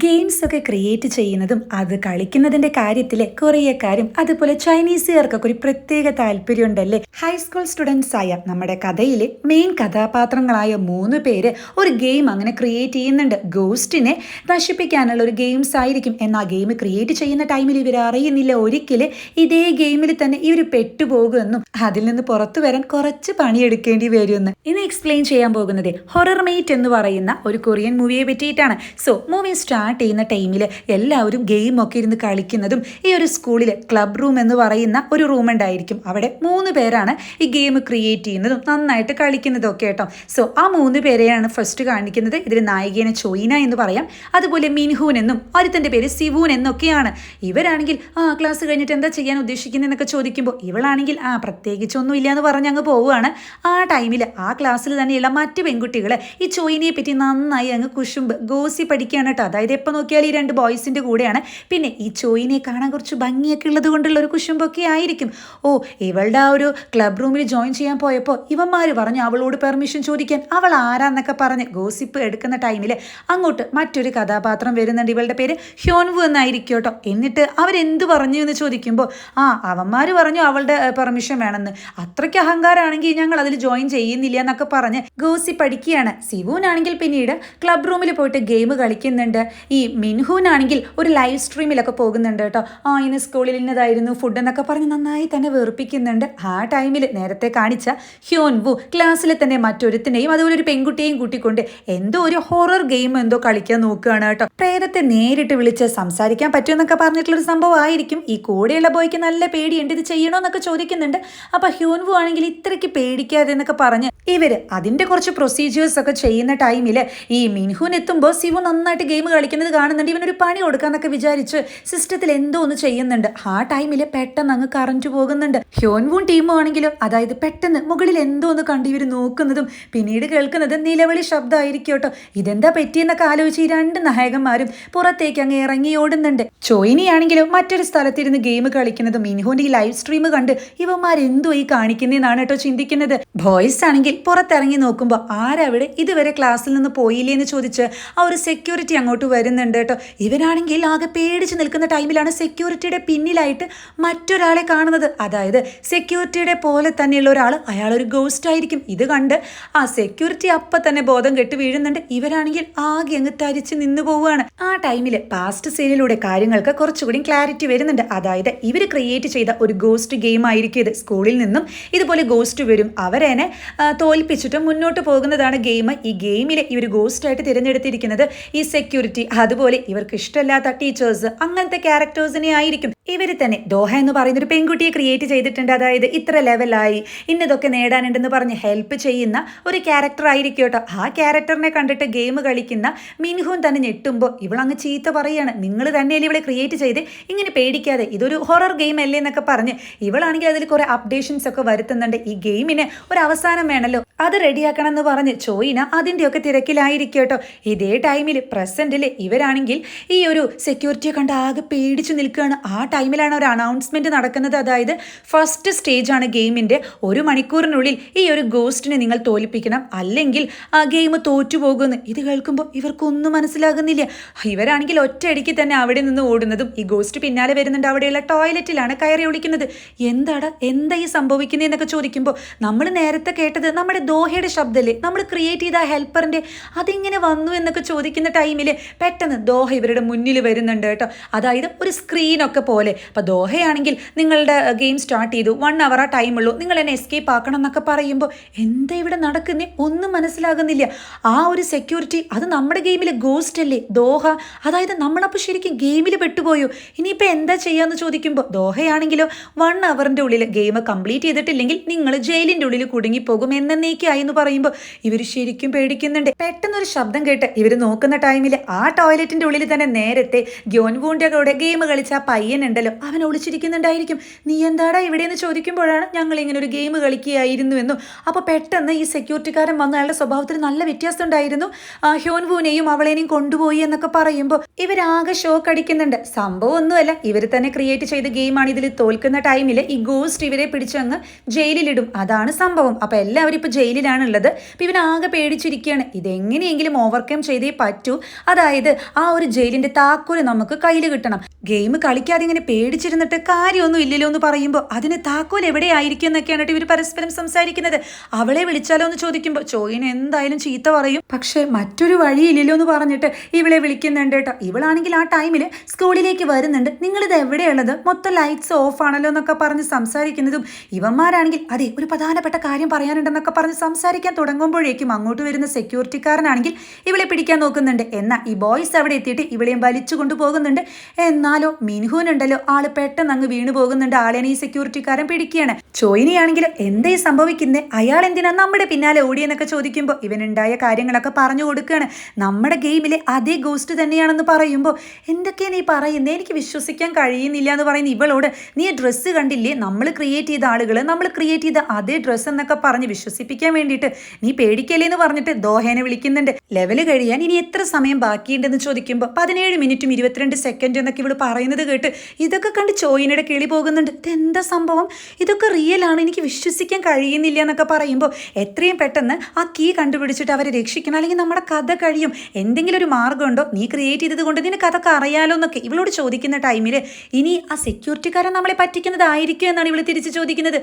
Games ഒക്കെ create ചെയ്യുന്നതും അത് കളിക്കുന്നതിന്റെ കാര്യത്തിലെ കൊറിയക്കാരും അതുപോലെ ചൈനീസുകാർക്കൊക്കെ ഒരു പ്രത്യേക താല്പര്യം ഉണ്ടല്ലേ. ഹൈസ്കൂൾ സ്റ്റുഡൻസ് ആയ നമ്മുടെ കഥയിലെ മെയിൻ കഥാപാത്രങ്ങളായ 3 പേര് ഒരു ഗെയിം അങ്ങനെ ക്രിയേറ്റ് ചെയ്യുന്നുണ്ട്. ഗോസ്റ്റിനെ നശിപ്പിക്കാനുള്ള ഒരു ഗെയിംസ് ആയിരിക്കും. എന്നാൽ ഗെയിം ക്രിയേറ്റ് ചെയ്യുന്ന ടൈമിൽ ഇവർ അറിയുന്നില്ല ഒരിക്കലും ഇതേ ഗെയിമിൽ തന്നെ ഇവർ പെട്ടുപോകുമെന്നും അതിൽ നിന്ന് പുറത്തു വരാൻ കുറച്ച് പണിയെടുക്കേണ്ടി വരുമെന്ന്. ഇന്ന് എക്സ്പ്ലെയിൻ ചെയ്യാൻ പോകുന്നത് ഹൊറർ മെയ്റ്റ് എന്ന് പറയുന്ന ഒരു കൊറിയൻ മൂവിയെ പറ്റിയിട്ടാണ്. സോ മൂവി സ്റ്റാർട്ട് ചെയ്യുന്ന ടൈമിൽ എല്ലാവരും ഗെയിം ഒക്കെ ഇരുന്ന് കളിക്കുന്നതും ഈ ഒരു സ്കൂളിൽ ക്ലബ് റൂം എന്ന് പറയുന്ന ഒരു റൂം ഉണ്ടായിരിക്കും. അവിടെ 3 പേരാണ് ഈ ഗെയിം ക്രിയേറ്റ് ചെയ്യുന്നതും നന്നായിട്ട് കളിക്കുന്നതും ഒക്കെ കേട്ടോ. സോ ആ 3 പേരെയാണ് ഫസ്റ്റ് കാണിക്കുന്നത്. ഇതിൽ നായികേനെ ചോയിന എന്ന് പറയാം, അതുപോലെ മിൻഹൂൻ എന്നും ഒരുത്തൻ്റെ പേര് സിവൂൻ എന്നൊക്കെയാണ്. ഇവരാണെങ്കിൽ ക്ലാസ് കഴിഞ്ഞിട്ട് എന്താ ചെയ്യാൻ ഉദ്ദേശിക്കുന്നതെന്നൊക്കെ ചോദിക്കുമ്പോൾ ഇവളാണെങ്കിൽ പ്രത്യേകിച്ചൊന്നും ഇല്ല എന്ന് പറഞ്ഞ് അങ്ങ് പോവുകയാണ്. ആ ടൈമിൽ ആ ക്ലാസ്സിൽ തന്നെയുള്ള മറ്റ് പെൺകുട്ടികൾ ഈ ചോയിനയെ പറ്റി നന്നായി അങ്ങ് കുശുമ്പ് ഗോസി പഠിക്കുകയാണ് കേട്ടോ. അതായത് എപ്പോൾ നോക്കിയാൽ ഈ 2 ബോയ്സിൻ്റെ കൂടെയാണ്. പിന്നെ ഈ ചോയിനെ കാണാൻ കുറച്ച് ഭംഗിയൊക്കെ ഉള്ളത് കൊണ്ടുള്ള ഒരു കുശുമ്പൊക്കെ ആയിരിക്കും. ഇവളുടെ ആ ഒരു ക്ലബ് റൂമിൽ ജോയിൻ ചെയ്യാൻ പോയപ്പോൾ ഇവന്മാർ പറഞ്ഞു അവളോട് പെർമിഷൻ ചോദിക്കാൻ. അവൾ ആരാന്നൊക്കെ പറഞ്ഞ് ഗോസിപ്പ് എടുക്കുന്ന ടൈമിൽ അങ്ങോട്ട് മറ്റൊരു കഥാപാത്രം വരുന്നുണ്ട്. ഇവളുടെ പേര് ഹ്യോൻവു എന്നായിരിക്കും കേട്ടോ. എന്നിട്ട് അവരെന്ത് പറഞ്ഞു എന്ന് ചോദിക്കുമ്പോൾ അവന്മാർ പറഞ്ഞു അവളുടെ പെർമിഷൻ വേണമെന്ന്. അത്രയ്ക്ക് അഹങ്കാരമാണെങ്കിൽ ഞങ്ങൾ അതിൽ ജോയിൻ ചെയ്യുന്നില്ല എന്നൊക്കെ പറഞ്ഞ് ഗോസി പഠിക്കുകയാണ്. സിവൂനാണെങ്കിൽ പിന്നീട് ക്ലബ് റൂമിൽ പോയിട്ട് ഗെയിം കളിക്കുന്നുണ്ട്. ഈ മിൻഹൂനാണെങ്കിൽ ഒരു ലൈവ് സ്ട്രീമിലൊക്കെ പോകുന്നുണ്ട് കേട്ടോ. ഇന്ന് സ്കൂളിൽ ഇന്നതായിരുന്നു ഫുഡ് എന്നൊക്കെ പറഞ്ഞ് നന്നായി തന്നെ വെറുപ്പിക്കുന്നുണ്ട്. ആ ടൈമിൽ നേരത്തെ കാണിച്ച ഹ്യോൻവു ക്ലാസ്സിൽ തന്നെ മറ്റൊരുത്തിനെയും അതുപോലെ ഒരു പെൺകുട്ടിയെയും കൂട്ടിക്കൊണ്ട് എന്തോ ഒരു ഹൊറർ ഗെയിം എന്തോ കളിക്കാൻ നോക്കുകയാണ് കേട്ടോ. പ്രേതത്തെ നേരിട്ട് വിളിച്ച് സംസാരിക്കാൻ പറ്റുമെന്നൊക്കെ പറഞ്ഞിട്ടുള്ളൊരു സംഭവം ആയിരിക്കും. ഈ കൂടെയുള്ള ബോയ്ക്ക് നല്ല പേടിയുണ്ട്, ഇത് ചെയ്യണോന്നൊക്കെ ചോദിക്കുന്നുണ്ട്. അപ്പൊ ഹ്യോൻവു ആണെങ്കിൽ ഇത്രയ്ക്ക് പേടിക്കാതെ എന്നൊക്കെ പറഞ്ഞ് ഇവര് അതിന്റെ കുറച്ച് പ്രൊസീജിയേഴ്സ് ഒക്കെ ചെയ്യുന്ന ടൈമിൽ ഈ മിൻഹൂൻ എത്തുമ്പോൾ സിവു നന്നായിട്ട് ഗെയിം കളിക്കുന്നത് കാണുന്നുണ്ട്. ഇവനൊരു പണി കൊടുക്കാന്നൊക്കെ വിചാരിച്ച് സിസ്റ്റത്തിൽ എന്തോ ഒന്ന് ചെയ്യുന്നുണ്ട്. ആ ടൈമിൽ പെട്ടെന്ന് അങ്ങ് കറന്റ് പോകുന്നുണ്ട്. ഹ്യോൻവൂൺ ടീമും ആണെങ്കിലും അതായത് പെട്ടെന്ന് മുകളിൽ എന്തോ ഒന്ന് കണ്ട് ഇവർ നോക്കുന്നതും പിന്നീട് കേൾക്കുന്നത് നിലവിളി ശബ്ദമായിരിക്കും കേട്ടോ. ഇതെന്താ പറ്റിയെന്നൊക്കെ ആലോചിച്ച് ഈ 2 നായകന്മാരും പുറത്തേക്ക് അങ്ങ് ഇറങ്ങി ഓടുന്നുണ്ട്. ചോയിനിയാണെങ്കിലും മറ്റൊരു സ്ഥലത്തിരുന്ന് ഗെയിം കളിക്കുന്നതും മിൻഹൂന്റെ ഈ ലൈവ് സ്ട്രീം കണ്ട് ഇവന്മാരെന്തോ ഈ കാണിക്കുന്നതെന്നാണ് കേട്ടോ ചിന്തിക്കുന്നത്. ബോയ്സ് ആണെങ്കിൽ പുറത്തിറങ്ങി നോക്കുമ്പോൾ ആരവിടെ ഇതുവരെ ക്ലാസ്സിൽ നിന്ന് പോയില്ലേ എന്ന് ചോദിച്ച് ആ ഒരു സെക്യൂരിറ്റി അങ്ങോട്ട് വരുന്നുണ്ട് കേട്ടോ. ഇവരാണെങ്കിൽ ആകെ പേടിച്ച് നിൽക്കുന്ന ടൈമിലാണ് സെക്യൂരിറ്റിയുടെ പിന്നിലായിട്ട് മറ്റൊരാളെ കാണുന്നത്. അതായത് സെക്യൂരിറ്റിയുടെ പോലെ തന്നെയുള്ള ഒരാൾ, അയാളൊരു ഗോസ്റ്റ് ആയിരിക്കും. ഇത് കണ്ട് ആ സെക്യൂരിറ്റി അപ്പം തന്നെ ബോധം കെട്ട് വീഴുന്നുണ്ട്. ഇവരാണെങ്കിൽ ആകെ അങ്ങ് തരിച്ച് നിന്നു പോവുകയാണ്. ആ ടൈമിൽ പാസ്റ്റ് സീനിലൂടെ കാര്യങ്ങൾക്ക് കുറച്ചുകൂടി ക്ലാരിറ്റി വരുന്നുണ്ട്. അതായത് ഇവർ ക്രിയേറ്റ് ചെയ്ത ഒരു ഗോസ്റ്റ് ഗെയിം ആയിരിക്കും ഇത്. സ്കൂളിൽ നിന്നും ഇതുപോലെ ഗോസ്റ്റ് വരും, അവരെന്നെ തോൽപ്പിച്ചിട്ട് മുന്നോട്ട് പോകുന്നതാണ് ഗെയിം. ഈ ഗെയിമിൽ ഇവർ ഗോസ്റ്റ് ആയിട്ട് തിരഞ്ഞെടുത്തിരിക്കുന്നത് ഈ സെക്യൂരിറ്റി, അതുപോലെ ഇവർക്ക് ഇഷ്ടമല്ലാത്ത ടീച്ചേഴ്സ്, അങ്ങനത്തെ ക്യാരക്ടേഴ്സിനെ ആയിരിക്കും. ഇവർ തന്നെ ദോഹ എന്ന് പറയുന്ന ഒരു പെൺകുട്ടിയെ ക്രിയേറ്റ് ചെയ്തിട്ടുണ്ട്. അതായത് ഇത്ര ലെവലായി ഇന്നതൊക്കെ നേടാനുണ്ടെന്ന് പറഞ്ഞ് ഹെൽപ്പ് ചെയ്യുന്ന ഒരു ക്യാരക്ടർ ആയിരിക്കും കേട്ടോ. ആ ക്യാരക്ടറിനെ കണ്ടിട്ട് ഗെയിം കളിക്കുന്ന മിൻഹൂൻ തന്നെ ഞെട്ടുമ്പോൾ ഇവളങ്ങ് ചീത്ത പറയാണ്, നിങ്ങൾ തന്നെയല്ലേ ഇവളെ ക്രിയേറ്റ് ചെയ്ത്, ഇങ്ങനെ പേടിക്കാതെ, ഇതൊരു ഹൊറർ ഗെയിം അല്ലേ എന്നൊക്കെ പറഞ്ഞ് ഇവളാണെങ്കിൽ അതിൽ കുറെ അപ്ഡേഷൻസ് ഒക്കെ വരുത്തുന്നുണ്ട്. ഈ ഗെയിമിന് ഒരു അവസാനം വേണമല്ലോ, അത് റെഡിയാക്കണം എന്ന് പറഞ്ഞ് ചോയിന അതിൻ്റെയൊക്കെ തിരക്കിലായിരിക്കും കേട്ടോ. ഇതേ ടൈമിൽ പ്രസന്റിൽ ഇവരാണെങ്കിൽ ഈ ഒരു സെക്യൂരിറ്റിയെ കണ്ട് ആകെ പേടിച്ചു നിൽക്കുകയാണ്. ആ ടൈമിലാണ് ഒരു അനൗൺസ്മെന്റ് നടക്കുന്നത്. അതായത് ഫസ്റ്റ് സ്റ്റേജ് ആണ് ഗെയിമിന്റെ. 1 മണിക്കൂറിനുള്ളിൽ ഈ ഒരു ഗോസ്റ്റിനെ നിങ്ങൾ തോൽപ്പിക്കണം, അല്ലെങ്കിൽ ആ ഗെയിം തോറ്റുപോകുമെന്ന്. ഇത് കേൾക്കുമ്പോൾ ഇവർക്കൊന്നും മനസ്സിലാകുന്നില്ല. ഇവരാണെങ്കിൽ ഒറ്റയടിക്ക് തന്നെ അവിടെ നിന്ന് ഓടുന്നതും ഈ ഗോസ്റ്റ് പിന്നാലെ വരുന്നുണ്ട്. അവിടെയുള്ള ടോയ്ലറ്റിലാണ് കയറി ഒളിക്കുന്നത്. എന്താ ഈ സംഭവിക്കുന്നതെന്നൊക്കെ ചോദിക്കുമ്പോൾ നമ്മൾ നേരത്തെ കേട്ടത് നമ്മുടെ ദോഹയുടെ ശബ്ദമല്ലേ, നമ്മൾ ക്രിയേറ്റ് ചെയ്ത ഹെൽപ്പറിന്റെ, അതിങ്ങനെ വന്നു എന്നൊക്കെ ചോദിക്കുന്ന ടൈമിൽ പെട്ടെന്ന് ദോഹ ഇവരുടെ മുന്നിൽ വരുന്നുണ്ട് കേട്ടോ. അതായത് ഒരു സ്ക്രീനൊക്കെ പോലെ. അപ്പോൾ ദോഹയാണെങ്കിൽ നിങ്ങളുടെ ഗെയിം സ്റ്റാർട്ട് ചെയ്തു, 1 hour ആ ടൈമുള്ളൂ, നിങ്ങൾ എന്നെ എസ്കേപ്പ് ആക്കണം എന്നൊക്കെ പറയുമ്പോൾ എന്താ ഇവിടെ നടക്കുന്നേ ഒന്നും മനസ്സിലാകുന്നില്ല. ആ ഒരു സെക്യൂരിറ്റി അത് നമ്മുടെ ഗെയിമിലെ ഗോസ്റ്റ് അല്ലേ ദോഹ, അതായത് നമ്മളപ്പോൾ ശരിക്കും ഗെയിമിൽ പെട്ടുപോയോ, ഇനിയിപ്പോൾ എന്താ ചെയ്യാന്ന് ചോദിക്കുമ്പോൾ ദോഹയാണെങ്കിലോ 1 hourന്റെ ഉള്ളിൽ ഗെയിം കംപ്ലീറ്റ് ചെയ്തിട്ടില്ലെങ്കിൽ നിങ്ങൾ ജയിലിൻ്റെ ഉള്ളിൽ കുടുങ്ങിപ്പോകും എന്നേക്കായി എന്ന് പറയുമ്പോൾ ഇവർ ശരിക്കും പേടിക്കുന്നുണ്ട്. പെട്ടെന്നൊരു ശബ്ദം കേട്ട് ഇവർ നോക്കുന്ന ടൈമിൽ ആ ടോയ്ലറ്റിന്റെ ഉള്ളിൽ തന്നെ നേരത്തെ ഗ്യോൻവൂന്റെ കൂടെ ഗെയിം കളിച്ച ആ പയ്യൻ ഉണ്ടല്ലോ അവൻ ഒളിച്ചിരിക്കുന്നുണ്ടായിരിക്കും. നീ എന്താടാ ഇവിടെയെന്ന് ചോദിക്കുമ്പോഴാണ് ഞങ്ങൾ ഇങ്ങനെ ഒരു ഗെയിം കളിക്കുകയായിരുന്നുവെന്നും. അപ്പോൾ പെട്ടെന്ന് ഈ സെക്യൂരിറ്റിക്കാരൻ വന്ന് അയാളുടെ സ്വഭാവത്തിൽ നല്ല വ്യത്യാസം ഉണ്ടായിരുന്നു, ഹ്യോൻവൂനെയും അവളേനെയും കൊണ്ടുപോയി എന്നൊക്കെ പറയുമ്പോൾ ഇവരാകെ ഷോക്ക് അടിക്കുന്നുണ്ട്. സംഭവം ഒന്നുമല്ല, ഇവർ തന്നെ ക്രിയേറ്റ് ചെയ്ത ഗെയിമാണ്. ഇതിൽ തോൽക്കുന്ന ടൈമിൽ ഈ ഗോസ്റ്റ് ഇവരെ പിടിച്ചങ്ങ് ജയിലിലിടും. അതാണ് സംഭവം. അപ്പോൾ എല്ലാവരും ഇപ്പോൾ ജയിലിലാണുള്ളത്. അപ്പോൾ ഇവനാകെ പേടിച്ചിരിക്കുകയാണ്. ഇതെങ്ങനെയെങ്കിലും ഓവർകം ചെയ്തേ പറ്റൂ. അതായത് ആ ഒരു ജയിലിന്റെ താക്കോല് നമുക്ക് കയ്യിൽ കിട്ടണം. ഗെയിം കളിക്കാതെ ഇങ്ങനെ പേടിച്ചിരുന്നിട്ട് കാര്യമൊന്നും ഇല്ലല്ലോ എന്ന് പറയുമ്പോൾ അതിന് താക്കോൽ എവിടെയായിരിക്കും എന്നൊക്കെയാണ് ഇവർ പരസ്പരം സംസാരിക്കുന്നത്. അവളെ വിളിച്ചാലോ എന്ന് ചോദിക്കുമ്പോൾ ചോയിന് എന്തായാലും ചീത്ത പറയും. പക്ഷെ മറ്റൊരു വഴിയില്ലല്ലോ എന്ന് പറഞ്ഞിട്ട് ഇവളെ വിളിക്കുന്നുണ്ട് കേട്ടോ. ഇവളാണെങ്കിൽ ആ ടൈമിൽ സ്കൂളിലേക്ക് വരുന്നുണ്ട്. നിങ്ങളിത് എവിടെയുള്ളത്, മൊത്തം ലൈറ്റ്സ് ഓഫ് ആണല്ലോ എന്നൊക്കെ പറഞ്ഞ് സംസാരിക്കുന്നതും ഇവന്മാരാണെങ്കിൽ അതെ ഒരു പ്രധാനപ്പെട്ട കാര്യം പറയാനുണ്ടെന്നൊക്കെ പറഞ്ഞ് സംസാരിക്കാൻ തുടങ്ങുമ്പോഴേക്കും അങ്ങോട്ട് വരുന്ന സെക്യൂരിറ്റിക്കാരനാണെങ്കിൽ ഇവളെ പിടിക്കാൻ നോക്കുന്നുണ്ട്. എന്നാൽ ഈ ബോയ്സ് അവിടെ എത്തിയിട്ട് ഇവളെയും വലിച്ചു കൊണ്ടുപോകുന്നുണ്ട്. എന്നാലോ മിൻഹൂനുണ്ടല്ലോ ആള് പെട്ടെന്ന് അങ്ങ് വീണു പോകുന്നുണ്ട്. ആളെനെ ഈ സെക്യൂരിറ്റിക്കാരൻ പിടിക്കുകയാണ്. ചോയിനെയാണെങ്കിൽ എന്തേ സംഭവിക്കുന്നത്, അയാൾ എന്തിനാ നമ്മുടെ പിന്നാലെ ഓടിയെന്നൊക്കെ ചോദിക്കുമ്പോൾ ഇവനുണ്ടായ കാര്യങ്ങളൊക്കെ പറഞ്ഞു കൊടുക്കുകയാണ്. നമ്മുടെ ഗെയിമിലെ അതേ ഗോസ്റ്റ് തന്നെയാണെന്ന് പറയുമ്പോൾ എന്തൊക്കെയാ നീ പറയുന്നത്, എനിക്ക് വിശ്വസിക്കാൻ കഴിയുന്നില്ല എന്ന് പറയുന്ന ഇവളോട് നീ ഡ്രസ്സ് കണ്ടില്ലേ, നമ്മൾ ക്രിയേറ്റ് ചെയ്ത ആളുകൾ നമ്മൾ ക്രിയേറ്റ് ചെയ്ത അതേ ഡ്രസ്സ് എന്നൊക്കെ പറഞ്ഞ് വിശ്വസിപ്പിക്കാൻ വേണ്ടിയിട്ട് നീ പേടിക്കല്ലേ എന്ന് പറഞ്ഞിട്ട് ദോഹേനെ വിളിക്കുന്നുണ്ട്. ലെവല് കഴിയാൻ ഇനി എത്ര സമയം ബാക്കിയുണ്ടെന്ന് ചോദിക്കുമ്പോൾ 17 മിനിറ്റും 22 സെക്കൻഡ് എന്നൊക്കെ ഇവള് പറയുന്നത് കേട്ട് ഇതൊക്കെ കണ്ട് ചോയിനയുടെ കിളി പോകുന്നുണ്ട്. ഇതെന്താ സംഭവം, ഇതൊക്കെ റിയൽ ആണ്, എനിക്ക് വിശ്വസിക്കാൻ കഴിയുന്നില്ല എന്നൊക്കെ പറയുമ്പോൾ എത്രയും പെട്ടെന്ന് ആ കീ കണ്ടുപിടിച്ചിട്ട് അവരെ രക്ഷിക്കണം, അല്ലെങ്കിൽ നമ്മുടെ കഥ കഴിയും. എന്തെങ്കിലും ഒരു മാർഗ്ഗമുണ്ടോ, നീ ക്രിയേറ്റ് ചെയ്തത് കൊണ്ട് നിനക്ക് അതൊക്കെ അറിയാലോ എന്നൊക്കെ ഇവളോട് ചോദിക്കുന്ന ടൈമിൽ ഇനി ആ സെക്യൂരിറ്റിക്കാരൻ നമ്മളെ പറ്റിക്കുന്നതായിരിക്കും എന്നാണ് ഇവള് തിരിച്ച് ചോദിക്കുന്നത്.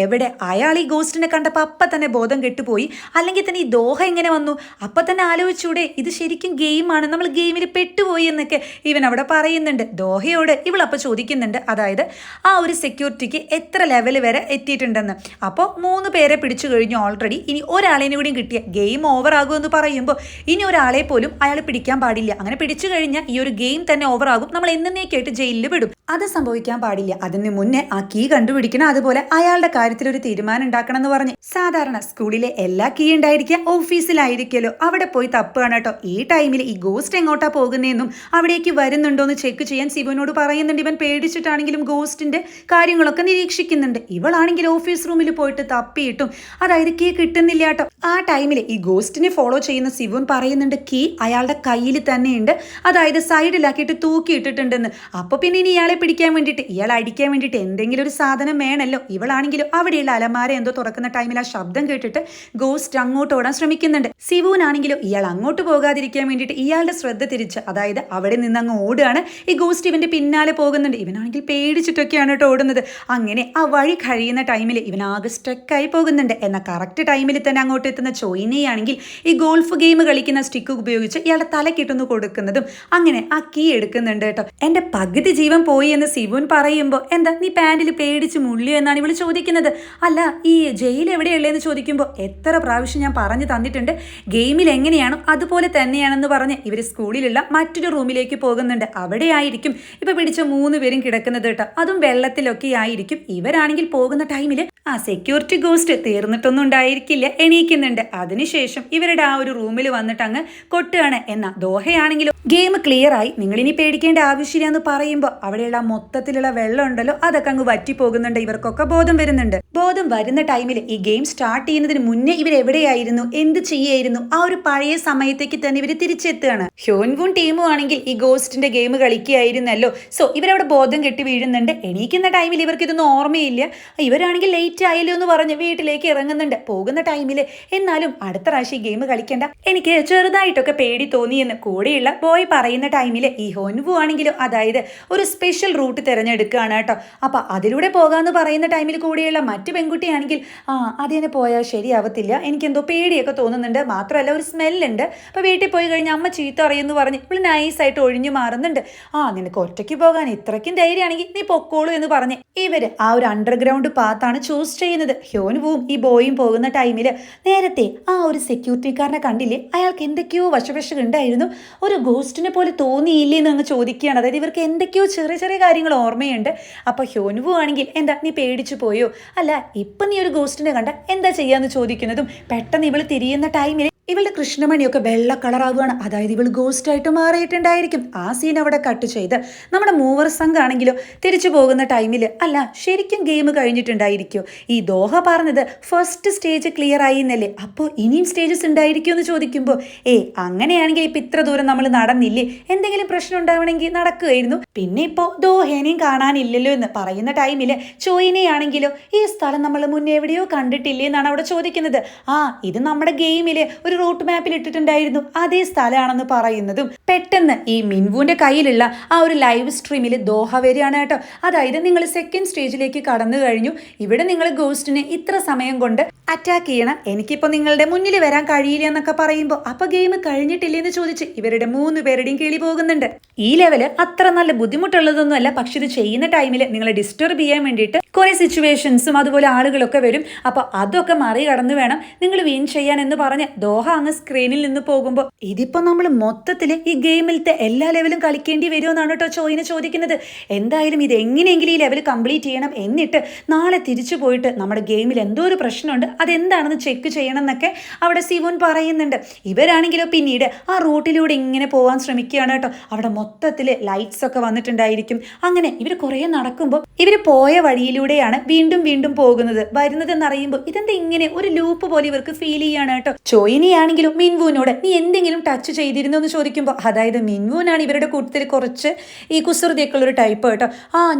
എവിടെ, അയാൾ ഈ ഗോസ്റ്റിനെ കണ്ടപ്പോൾ അപ്പം തന്നെ ബോധം കെട്ടുപോയി, അല്ലെങ്കിൽ തന്നെ ഈ ദോഹ എങ്ങനെ വന്നു, അപ്പം തന്നെ ആലോചിച്ചൂടെ ഇത് ശരിക്കും ഗെയിമാണ്, നമ്മൾ ഗെയിമിൽ പെട്ടുപോയി എന്നൊക്കെ ഇവൻ അവിടെ പറയുന്നുണ്ട്. ദോഹയോട് ഇവളപ്പോൾ ചോദിക്കുന്നുണ്ട്, അതായത് ആ ഒരു സെക്യൂരിറ്റിക്ക് എത്ര ലെവൽ വരെ എത്തിയിട്ടുണ്ടെന്ന്. അപ്പോൾ 3 പേരെ പിടിച്ചു കഴിഞ്ഞു ഓൾറെഡി, ഇനി ഒരാളേനെ കൂടിയും കിട്ടിയ ഗെയിം ഓവർ ആകുമെന്ന് പറയുമ്പോൾ ഇനി ഒരാളെ പോലും അയാൾ പിടിക്കാൻ പാടില്ല. അങ്ങനെ പിടിച്ചു കഴിഞ്ഞാൽ ഈ ഒരു ഗെയിം തന്നെ ഓവർ ആകും, നമ്മൾ എന്നേക്കായിട്ട് ജയിലിൽ വിടും. അത് സംഭവിക്കാൻ പാടില്ല. അതിന് മുന്നേ ആ കീ കണ്ടുപിടിക്കണം, അതുപോലെ അയാളുടെ കാര്യത്തിൽ ഒരു തീരുമാനം ഉണ്ടാക്കണം എന്ന് പറഞ്ഞ് സാധാരണ സ്കൂളിലെ എല്ലാ കീ ഉണ്ടായിരിക്കുക ഓഫീസിലായിരിക്കുമല്ലോ, അവിടെ പോയി തപ്പുകയാണ് കേട്ടോ. ഈ ടൈമിൽ ഈ ഗോസ്റ്റ് എങ്ങോട്ടാ പോകുന്നതെന്നും അവിടേക്ക് വരുന്നുണ്ടോ എന്ന് ചെക്ക് ചെയ്യാൻ സിബുവിനോട് പറയുന്നുണ്ട്. ഇവൻ പേടിച്ചിട്ടാണെങ്കിലും ഗോസ്റ്റിന്റെ കാര്യങ്ങളൊക്കെ നിരീക്ഷിക്കുന്നുണ്ട്. ഇവളാണെങ്കിൽ ഓഫീസ് റൂമിൽ പോയിട്ട് തപ്പിയിട്ടും അതായത് കീ കിട്ടുന്നില്ല കേട്ടോ. ആ ടൈമിൽ ഈ ഗോസ്റ്റിനെ ഫോളോ ചെയ്യുന്ന സിബുൻ പറയുന്നുണ്ട് കീ അയാളുടെ കയ്യിൽ തന്നെയുണ്ട്, അതായത് സൈഡിലാക്കിയിട്ട് തൂക്കിയിട്ടിട്ടുണ്ടെന്ന്. അപ്പൊ പിന്നെ ഇനി ഇയാളെ പിടിക്കാൻ വേണ്ടിയിട്ട് ഇയാളെ അടിക്കാൻ വേണ്ടിയിട്ട് എന്തെങ്കിലും ഒരു സാധനം വേണമല്ലോ. ഇവളാണെങ്കിലും അവിടെയുള്ള അലമാര എന്തോ തുറക്കുന്ന ടൈമിൽ ആ ശബ്ദം കേട്ടിട്ട് ഗോസ്റ്റ് അങ്ങോട്ട് ഓടാൻ ശ്രമിക്കുന്നുണ്ട്. സിബുവിനാണെങ്കിലും ഇയാൾ അങ്ങോട്ട് പോകാതിരിക്കാൻ വേണ്ടിയിട്ട് ഇയാളുടെ ശ്രദ്ധ തിരിച്ച് അതായത് അവിടെ നിന്ന് അങ്ങ് ഓടുകയാണ്. ഈ ഗോസ്റ്റ് ഇവന്റെ പിന്നാലെ പോകുന്നുണ്ട്. ഇവനാണെങ്കിൽ പേടിച്ചിട്ടൊക്കെയാണ് കേട്ടോ ഓടുന്നത്. അങ്ങനെ ആ വഴി കഴിയുന്ന ടൈമിൽ ഇവനാകെ സ്റ്റക്കായി പോകുന്നുണ്ട്. എന്നാൽ കറക്റ്റ് ടൈമിൽ തന്നെ അങ്ങോട്ട് എത്തുന്ന ചോയിനെയാണെങ്കിൽ ഈ ഗോൾഫ് ഗെയിം കളിക്കുന്ന സ്റ്റിക്ക് ഉപയോഗിച്ച് ഇയാളുടെ തലക്കിട്ടൊന്ന് കൊടുക്കുന്നതും അങ്ങനെ ആ കീ എടുക്കുന്നുണ്ട് കേട്ടോ. എന്റെ പകുതി ജീവൻ പോയി എന്ന് സിബുൻ പറയുമ്പോൾ എന്താ നീ പാൻറിൽ പേടിച്ച് മുള്ളിയോ എന്നാണ് ഇവള് ചോദിക്കുന്നത്. അല്ല ഈ ജയിൽ എവിടെയുള്ളതെന്ന് ചോദിക്കുമ്പോൾ എത്ര പ്രാവശ്യം ഞാൻ പറഞ്ഞു തന്നിട്ടുണ്ട്, ഗെയിമിൽ എങ്ങനെയാണോ അതുപോലെ തന്നെയാണെന്ന് പറഞ്ഞ് ഇവർ സ്കൂളിലുള്ള മറ്റൊരു റൂമിലേക്ക് പോകുന്നുണ്ട്. അവിടെ ആയിരിക്കും ഇപ്പൊ പിടിച്ച 3 പേരും കിടക്കുന്നത് കേട്ടോ. അതും വെള്ളത്തിലൊക്കെ ആയിരിക്കും. ഇവരാണെങ്കിൽ പോകുന്ന ടൈമിൽ ആ സെക്യൂരിറ്റി ഗോസ്റ്റ് തീർന്നിട്ടൊന്നും ഉണ്ടായിരിക്കില്ല, എണീക്കുന്നുണ്ട്. അതിനുശേഷം ഇവരുടെ ആ ഒരു റൂമിൽ വന്നിട്ട് അങ്ങ് കൊട്ടുകയാണ്. എന്നാൽ ദോഹയാണെങ്കിലും ഗെയിം ക്ലിയർ ആയി, നിങ്ങളിനി പേടിക്കേണ്ട ആവശ്യമില്ല എന്ന് പറയുമ്പോൾ അവിടെയുള്ള മൊത്തത്തിലുള്ള വെള്ളം ഉണ്ടല്ലോ അതൊക്കെ അങ്ങ് വറ്റിപ്പോകുന്നുണ്ട്. ഇവർക്കൊക്കെ ബോധം വരുന്നുണ്ട്. ബോധം വരുന്ന ടൈമിൽ ഈ ഗെയിം സ്റ്റാർട്ട് ചെയ്യുന്നതിന് മുന്നേ ഇവർ എവിടെയായിരുന്നു, എന്ത് ചെയ്യായിരുന്നു, ആ ഒരു പഴയ സമയത്തേക്ക് തന്നെ ഇവർ തിരിച്ചെത്തുകയാണ്. ഹ്യോൻവുൺ ടീമും ആണെങ്കിൽ ഈ ഗോസ്റ്റിന്റെ ഗെയിം കളിക്കുകയായിരുന്നല്ലോ. സോ ഇവരവിടെ ബോധം കെട്ടി വീഴുന്നുണ്ട്. എണീക്കുന്ന ടൈമിൽ ഇവർക്ക് ഇതൊന്നും ഓർമ്മയില്ല. ഇവരാണെങ്കിൽ ലേറ്റ് ആയല്ലോ എന്ന് പറഞ്ഞ് വീട്ടിലേക്ക് ഇറങ്ങുന്നുണ്ട്. പോകുന്ന ടൈമിൽ എന്നാലും അടുത്ത പ്രാവശ്യം ഈ ഗെയിം കളിക്കേണ്ട, എനിക്ക് ചെറുതായിട്ടൊക്കെ പേടി തോന്നിയെന്ന് കൂടെയുള്ള ബോയ് പറയുന്ന ടൈമിൽ ഈ ഹോൻവു ആണെങ്കിലും അതായത് ഒരു സ്പെഷ്യൽ റൂട്ട് തിരഞ്ഞെടുക്കുകയാണ് കേട്ടോ. അപ്പൊ അതിലൂടെ പോകാന്ന് പറയുന്ന ടൈമിൽ കൂടെയുള്ള മറ്റു പെൺകുട്ടിയാണെങ്കിൽ അതിനെ പോയാൽ ശരിയാവത്തില്ല, എനിക്കെന്തോ പേടിയൊക്കെ തോന്നുന്നുണ്ട്, മാത്രമല്ല ഒരു സ്മെല്ലുണ്ട്, അപ്പൊ വീട്ടിൽ പോയി കഴിഞ്ഞാൽ അമ്മ ചീത്ത അറിയുമെന്ന് പറഞ്ഞ് ഇവള് നൈസായിട്ട് ഒഴിഞ്ഞു മാറുന്നുണ്ട്. നിനക്ക് ഒറ്റയ്ക്ക് പോകാൻ ഇത്രയ്ക്കും ധൈര്യമാണെങ്കിൽ നീ പൊക്കോളൂ എന്ന് പറഞ്ഞ് ഇവര് ആ ഒരു അണ്ടർഗ്രൗണ്ട് പാത്താണ് ചൂസ് ചെയ്യുന്നത്. ഹ്യോൻവുവും ഈ ബോയും പോകുന്ന ടൈമിൽ നേരത്തെ ആ ഒരു സെക്യൂരിറ്റിക്കാരനെ കണ്ടില്ലേ, അയാൾക്ക് എന്തൊക്കെയോ വശവശ ഉണ്ടായിരുന്നു, ഒരു ഗോസ്റ്റിനെ പോലെ തോന്നിയില്ലേ എന്ന് അങ്ങ് ചോദിക്കുകയാണ്. അതായത് ഇവർക്ക് എന്തൊക്കെയോ ചെറിയ ചെറിയ കാര്യങ്ങൾ ഓർമ്മയുണ്ട്. അപ്പൊ ഹ്യോൻവു ആണെങ്കിൽ എന്താ നീ പേടിച്ചു പോയോ, അല്ല ഇപ്പൊ നീ ഒരു ഗോസ്റ്റിനെ കണ്ട എന്താ ചെയ്യാന്ന് ചോദിക്കുന്നതും പെട്ടെന്ന് ഇവള് തിരിയുന്ന ടൈമിൽ ഇവളുടെ കൃഷ്ണമണിയൊക്കെ വെള്ള കളറാവുകയാണ്. അതായത് ഇവൾ ഗോസ്റ്റ് ആയിട്ട് മാറിയിട്ടുണ്ടായിരിക്കും. ആ സീൻ അവിടെ കട്ട് ചെയ്ത് നമ്മുടെ മൂവർ സംഘാണെങ്കിലോ തിരിച്ചു പോകുന്ന ടൈമിൽ അല്ല ശരിക്കും ഗെയിം കഴിഞ്ഞിട്ടുണ്ടായിരിക്കോ? ഈ ദോഹ പറഞ്ഞത് ഫസ്റ്റ് സ്റ്റേജ് ക്ലിയർ ആയി എന്നല്ലേ, അപ്പോൾ ഇനിയും സ്റ്റേജസ് ഉണ്ടായിരിക്കും എന്ന് ചോദിക്കുമ്പോൾ അങ്ങനെയാണെങ്കിൽ ഇപ്പം ഇത്ര ദൂരം നമ്മൾ നടന്നില്ലേ, എന്തെങ്കിലും പ്രശ്നം ഉണ്ടാവണമെങ്കിൽ നടക്കുകയായിരുന്നു. പിന്നെ ഇപ്പോൾ ദോഹേനെയും കാണാനില്ലല്ലോ എന്ന് പറയുന്ന ടൈമിൽ ചോയിനെയാണെങ്കിലോ ഈ സ്ഥലം നമ്മൾ മുന്നേ എവിടെയോ കണ്ടിട്ടില്ലേ എന്നാണ് അവിടെ ചോദിക്കുന്നത്. ഇത് നമ്മുടെ ഗെയിമിലെ ഒരു റൂട്ട് മാപ്പിൽ ഇട്ടിട്ടുണ്ടായിരുന്നു, അതേ സ്ഥലമാണെന്ന് പറയുന്നതും പെട്ടെന്ന് ഈ മിൻവുവിന്റെ കയ്യിലുള്ള ആ ഒരു ലൈവ് സ്ട്രീമിൽ ദോഹ വരികയാണ് കേട്ടോ. അതായത് നിങ്ങൾ സെക്കൻഡ് സ്റ്റേജിലേക്ക് കടന്നു കഴിഞ്ഞു, ഇവിടെ നിങ്ങൾ ഗോസ്റ്റിനെ ഇത്ര സമയം കൊണ്ട് അറ്റാക്ക് ചെയ്യണം, എനിക്കിപ്പോൾ നിങ്ങളുടെ മുന്നിൽ വരാൻ കഴിയില്ല എന്നൊക്കെ പറയുമ്പോൾ അപ്പൊ ഗെയിം കഴിഞ്ഞിട്ടില്ലെന്ന് ചോദിച്ച് ഇവരുടെ 3 പേരുടെയും കിളി പോകുന്നുണ്ട്. ഈ ലെവല് അത്ര നല്ല ബുദ്ധിമുട്ടുള്ളതൊന്നുമല്ല, പക്ഷെ ഇത് ചെയ്യുന്ന ടൈമിൽ നിങ്ങളെ ഡിസ്റ്റർബ് ചെയ്യാൻ വേണ്ടിയിട്ട് കുറെ സിറ്റുവേഷൻസും അതുപോലെ ആളുകളൊക്കെ വരും. അപ്പൊ അതൊക്കെ മറികടന്ന് വേണം നിങ്ങൾ വിൻ ചെയ്യാൻ എന്ന് പറഞ്ഞ് ദോഹ അങ്ങ് സ്ക്രീനിൽ നിന്ന് പോകുമ്പോൾ ഇതിപ്പോ നമ്മൾ മൊത്തത്തിൽ ഈ ഗെയിമിലത്തെ എല്ലാ ലെവലും കളിക്കേണ്ടി വരുമെന്നാണ് കേട്ടോ ചോയിനെ ചോദിക്കുന്നത്. എന്തായാലും ഇത് എങ്ങനെയെങ്കിലും ഈ ലെവൽ കംപ്ലീറ്റ് ചെയ്യണം, എന്നിട്ട് നാളെ തിരിച്ചു പോയിട്ട് നമ്മുടെ ഗെയിമിൽ എന്തോ ഒരു പ്രശ്നമുണ്ട് അതെന്താണെന്ന് ചെക്ക് ചെയ്യണം എന്നൊക്കെ അവിടെ സിവോൻ പറയുന്നുണ്ട്. ഇവരാണെങ്കിലോ പിന്നീട് ആ റൂട്ടിലൂടെ ഇങ്ങനെ പോകാൻ ശ്രമിക്കുകയാണ് കേട്ടോ. അവിടെ മൊത്തത്തിൽ ലൈറ്റ്സ് ഒക്കെ വന്നിട്ടുണ്ടായിരിക്കും. അങ്ങനെ ഇവർ കുറേ നടക്കുമ്പോൾ ഇവർ പോയ വഴിയിലൂടെയാണ് വീണ്ടും വീണ്ടും വരുന്നത് എന്നറിയുമ്പോൾ ഇതെന്താ ഇങ്ങനെ ഒരു ലൂപ്പ് പോലെ ഇവർക്ക് ഫീൽ ചെയ്യാണ് കേട്ടോ. ചോയിനെയാണെങ്കിലും മിൻവുവിനോട് നീ എന്തെങ്കിലും ടച്ച് ചെയ്തിരുന്നു എന്ന് ചോദിക്കുമ്പോൾ, അതായത് മിൻവുവിനാണ് ഇവരുടെ കൂട്ടത്തിൽ കുറച്ച് ഈ കുസൃതിയൊക്കെ ഉള്ളൊരു ടൈപ്പ് കേട്ടോ.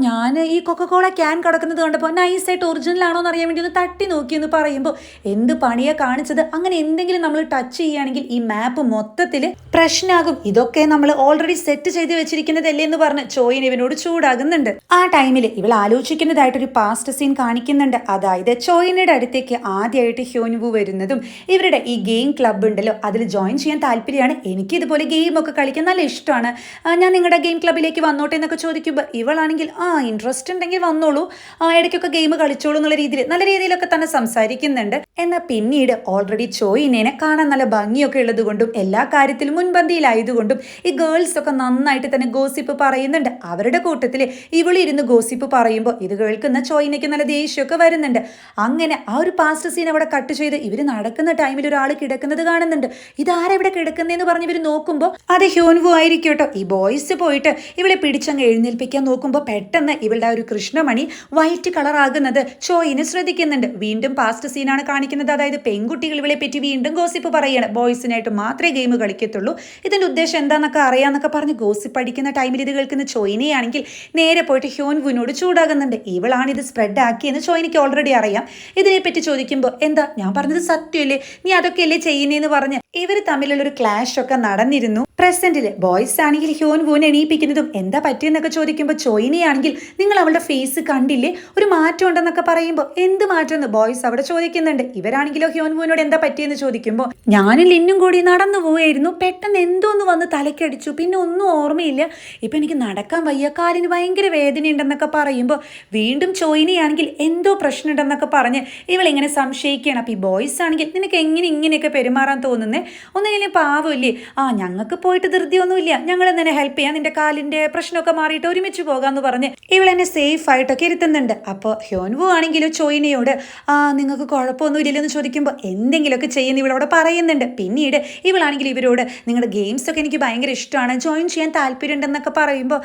ഞാൻ ഈ കൊക്കക്കോള ക്യാൻ കിടക്കുന്നത് കണ്ടപ്പോൾ നൈസായിട്ട് ഒറിജിനൽ ആണോ എന്ന് അറിയാൻ വേണ്ടി ഒന്ന് തട്ടി നോക്കി എന്ന് പറയുമ്പോൾ എന്ത് പണിയാ കാണിച്ചത്, അങ്ങനെ എന്തെങ്കിലും നമ്മൾ ടച്ച് ചെയ്യുകയാണെങ്കിൽ ഈ മാപ്പ് മൊത്തത്തിൽ പ്രശ്നമാകും, ഇതൊക്കെ നമ്മൾ ഓൾറെഡി സെറ്റ് ചെയ്ത് വെച്ചിരിക്കുന്നതല്ലേ എന്ന് പറഞ്ഞ് ചോയിൻ ഇവനോട് ചൂടാകുന്നുണ്ട്. ആ ടൈമിൽ ഇവൾ ആലോചിക്കുന്നതായിട്ടൊരു പാസ്റ്റ് സീൻ കാണിക്കുന്നുണ്ട്. അതായത് ചോയിനയുടെ അടുത്തേക്ക് ആദ്യമായിട്ട് ഹ്യോൻവു വരുന്നതും ഇവരുടെ ഈ ഗെയിം ക്ലബ്ബ് ഉണ്ടല്ലോ അതിൽ ജോയിൻ ചെയ്യാൻ താല്പര്യമാണ്, എനിക്ക് ഇതുപോലെ ഗെയിമൊക്കെ കളിക്കാൻ നല്ല ഇഷ്ടമാണ്, ഞാൻ നിങ്ങളുടെ ഗെയിം ക്ലബ്ബിലേക്ക് വന്നോട്ടെ എന്നൊക്കെ ചോദിക്കുമ്പോൾ ഇവളാണെങ്കിൽ ഇൻട്രസ്റ്റ് ഉണ്ടെങ്കിൽ വന്നോളൂ, ഇടയ്ക്കൊക്കെ ഗെയിം കളിച്ചോളൂ എന്നുള്ള രീതിയിൽ നല്ല രീതിയിലൊക്കെ തന്നെ സംസാരിക്കുന്നുണ്ട്. എന്നാൽ പിന്നീട് ഓൾറെഡി ചോയിനെ കാണാൻ നല്ല ഭംഗിയൊക്കെ ഉള്ളത് കൊണ്ടും എല്ലാ കാര്യത്തിലും മുൻപന്തിയിലായതുകൊണ്ടും ഈ ഗേൾസ് ഒക്കെ നന്നായിട്ട് തന്നെ ഗോസിപ്പ് പറയുന്നുണ്ട്. അവരുടെ കൂട്ടത്തിൽ ഇവളിരുന്ന് ഗോസിപ്പ് പറയുമ്പോൾ ഇത് കേൾക്കുന്ന ചോയിനയ്ക്ക് നല്ല ദേഷ്യമൊക്കെ വരുന്നുണ്ട്. അങ്ങനെ ആ ഒരു പാസ്റ്റ് സീൻ അവിടെ കട്ട് ചെയ്ത് ഇവർ നടക്കുന്ന ടൈമിൽ ഒരാൾ കിടക്കുന്നത് കാണുന്നുണ്ട്. ഇതാരെവിടെ കിടക്കുന്നതെന്ന് പറഞ്ഞ് ഇവർ നോക്കുമ്പോൾ അത് ഹ്യോൻവു ആയിരിക്കും കേട്ടോ. ഈ ബോയ്സ് പോയിട്ട് ഇവളെ പിടിച്ചങ്ങ് എഴുന്നേൽപ്പിക്കാൻ നോക്കുമ്പോൾ പെട്ടെന്ന് ഇവളുടെ ആ ഒരു കൃഷ്ണമണി വൈറ്റ് കളർ ആകുന്നത് ചോയിനെ ശ്രദ്ധിക്കുന്നുണ്ട്. വീണ്ടും പാസ്റ്റ് സീനാണ് കാണിക്കുന്നത്. അതായത് പെൺകുട്ടികൾ ഇവളെ പറ്റി വീണ്ടും ഗോസിപ്പ് പറയാണ്, ബോയ്സിനായിട്ട് മാത്രമേ ഗെയിം കളിക്കത്തുള്ളൂ, ഇതിന്റെ ഉദ്ദേശം എന്താണെന്നൊക്കെ അറിയാന്നൊക്കെ പറഞ്ഞ് ഗോസിപ്പ് അടിക്കുന്ന ടൈമിൽ ഇത് കേൾക്കുന്ന ചോയിനെയാണെങ്കിൽ നേരെ പോയിട്ട് ഹ്യോൻവുവിനോട് ചൂടാകുന്നുണ്ട്. ഇവളാണ് ഇത് സ്പ്രെഡ് ആക്കിയെന്ന് ചോയിനിക്ക് ഓൾറെഡി അറിയാം. ഇതിനെപ്പറ്റി ചോദിക്കുമ്പോൾ എന്താ ഞാൻ പറഞ്ഞത് സത്യമല്ലേ, നീ അതൊക്കെയല്ലേ ചെയ്യുന്നതെന്ന് പറഞ്ഞ് ഇവർ തമ്മിലുള്ളൊരു ക്ലാഷ് ഒക്കെ നടന്നിരുന്നു. പ്രസന്റില് ബോയ്സ് ആണെങ്കിൽ ഹ്യോൻവുവിനെ എണീപ്പിക്കുന്നതും എന്താ പറ്റിയെന്നൊക്കെ ചോദിക്കുമ്പോൾ ചോയിനെയാണെങ്കിൽ നിങ്ങൾ അവളുടെ ഫേസ് കണ്ടില്ലേ, ഒരു മാറ്റം ഉണ്ടെന്നൊക്കെ പറയുമ്പോൾ എന്ത് മാറ്റം എന്ന് ബോയ്സ് അവിടെ ചോദിക്കുന്നുണ്ട്. ഇവരാണെങ്കിലോ ഹ്യോൻവുവിനോട് എന്താ പറ്റിയെന്ന് ചോദിക്കുമ്പോൾ ഞാനും ലിന്നും കൂടി നടന്നു പോവുകയായിരുന്നു, പെട്ടെന്ന് എന്തോന്ന് വന്ന് തലക്കടിച്ചു, പിന്നെ ഒന്നും ഓർമ്മയില്ല, ഇപ്പം എനിക്ക് നടക്കാൻ വയ്യ, കാലിന് ഭയങ്കര വേദനയുണ്ടെന്നൊക്കെ പറയുമ്പോൾ വീണ്ടും ചോയിനെയാണെങ്കിൽ എന്തോ പ്രശ്നമുണ്ടെന്നൊക്കെ പറഞ്ഞ് ഇവളിങ്ങനെ സംശയിക്കുകയാണ്. അപ്പം ഈ ബോയ്സ് ആണെങ്കിൽ നിനക്ക് എങ്ങനെ ഇങ്ങനെയൊക്കെ പെരുമാറാൻ തോന്നുന്നത്, ഒന്നെങ്കിലും പാവമില്ലേ, ഞങ്ങൾക്ക് പോയിട്ട് ധൃതിയൊന്നുമില്ല, ഞങ്ങൾ എന്നെ ഹെൽപ്പ് ചെയ്യാം, നിന്റെ കാലിന്റെ പ്രശ്നമൊക്കെ മാറിയിട്ട് ഒരുമിച്ച് പോകാമെന്ന് പറഞ്ഞ് ഇവളെന്നെ സേഫ് ആയിട്ടൊക്കെ ഇരുത്തുന്നുണ്ട്. അപ്പോൾ ഹ്യോൻവു ആണെങ്കിലും ചോയിനയോട് നിങ്ങൾക്ക് കുഴപ്പമൊന്നുമില്ലെന്ന് ചോദിക്കുമ്പോൾ എന്തെങ്കിലുമൊക്കെ ചെയ്യുന്ന ഇവളോട് പറയുന്നുണ്ട്. പിന്നീട് ഇവളാണെങ്കിൽ ഇവരോട് നിങ്ങളുടെ ഗെയിംസ് ഒക്കെ എനിക്ക് ഭയങ്കര ഇഷ്ടമാണ്, ജോയിൻ ചെയ്യാൻ താല്പര്യമുണ്ടെന്നൊക്കെ പറയുമ്പോൾ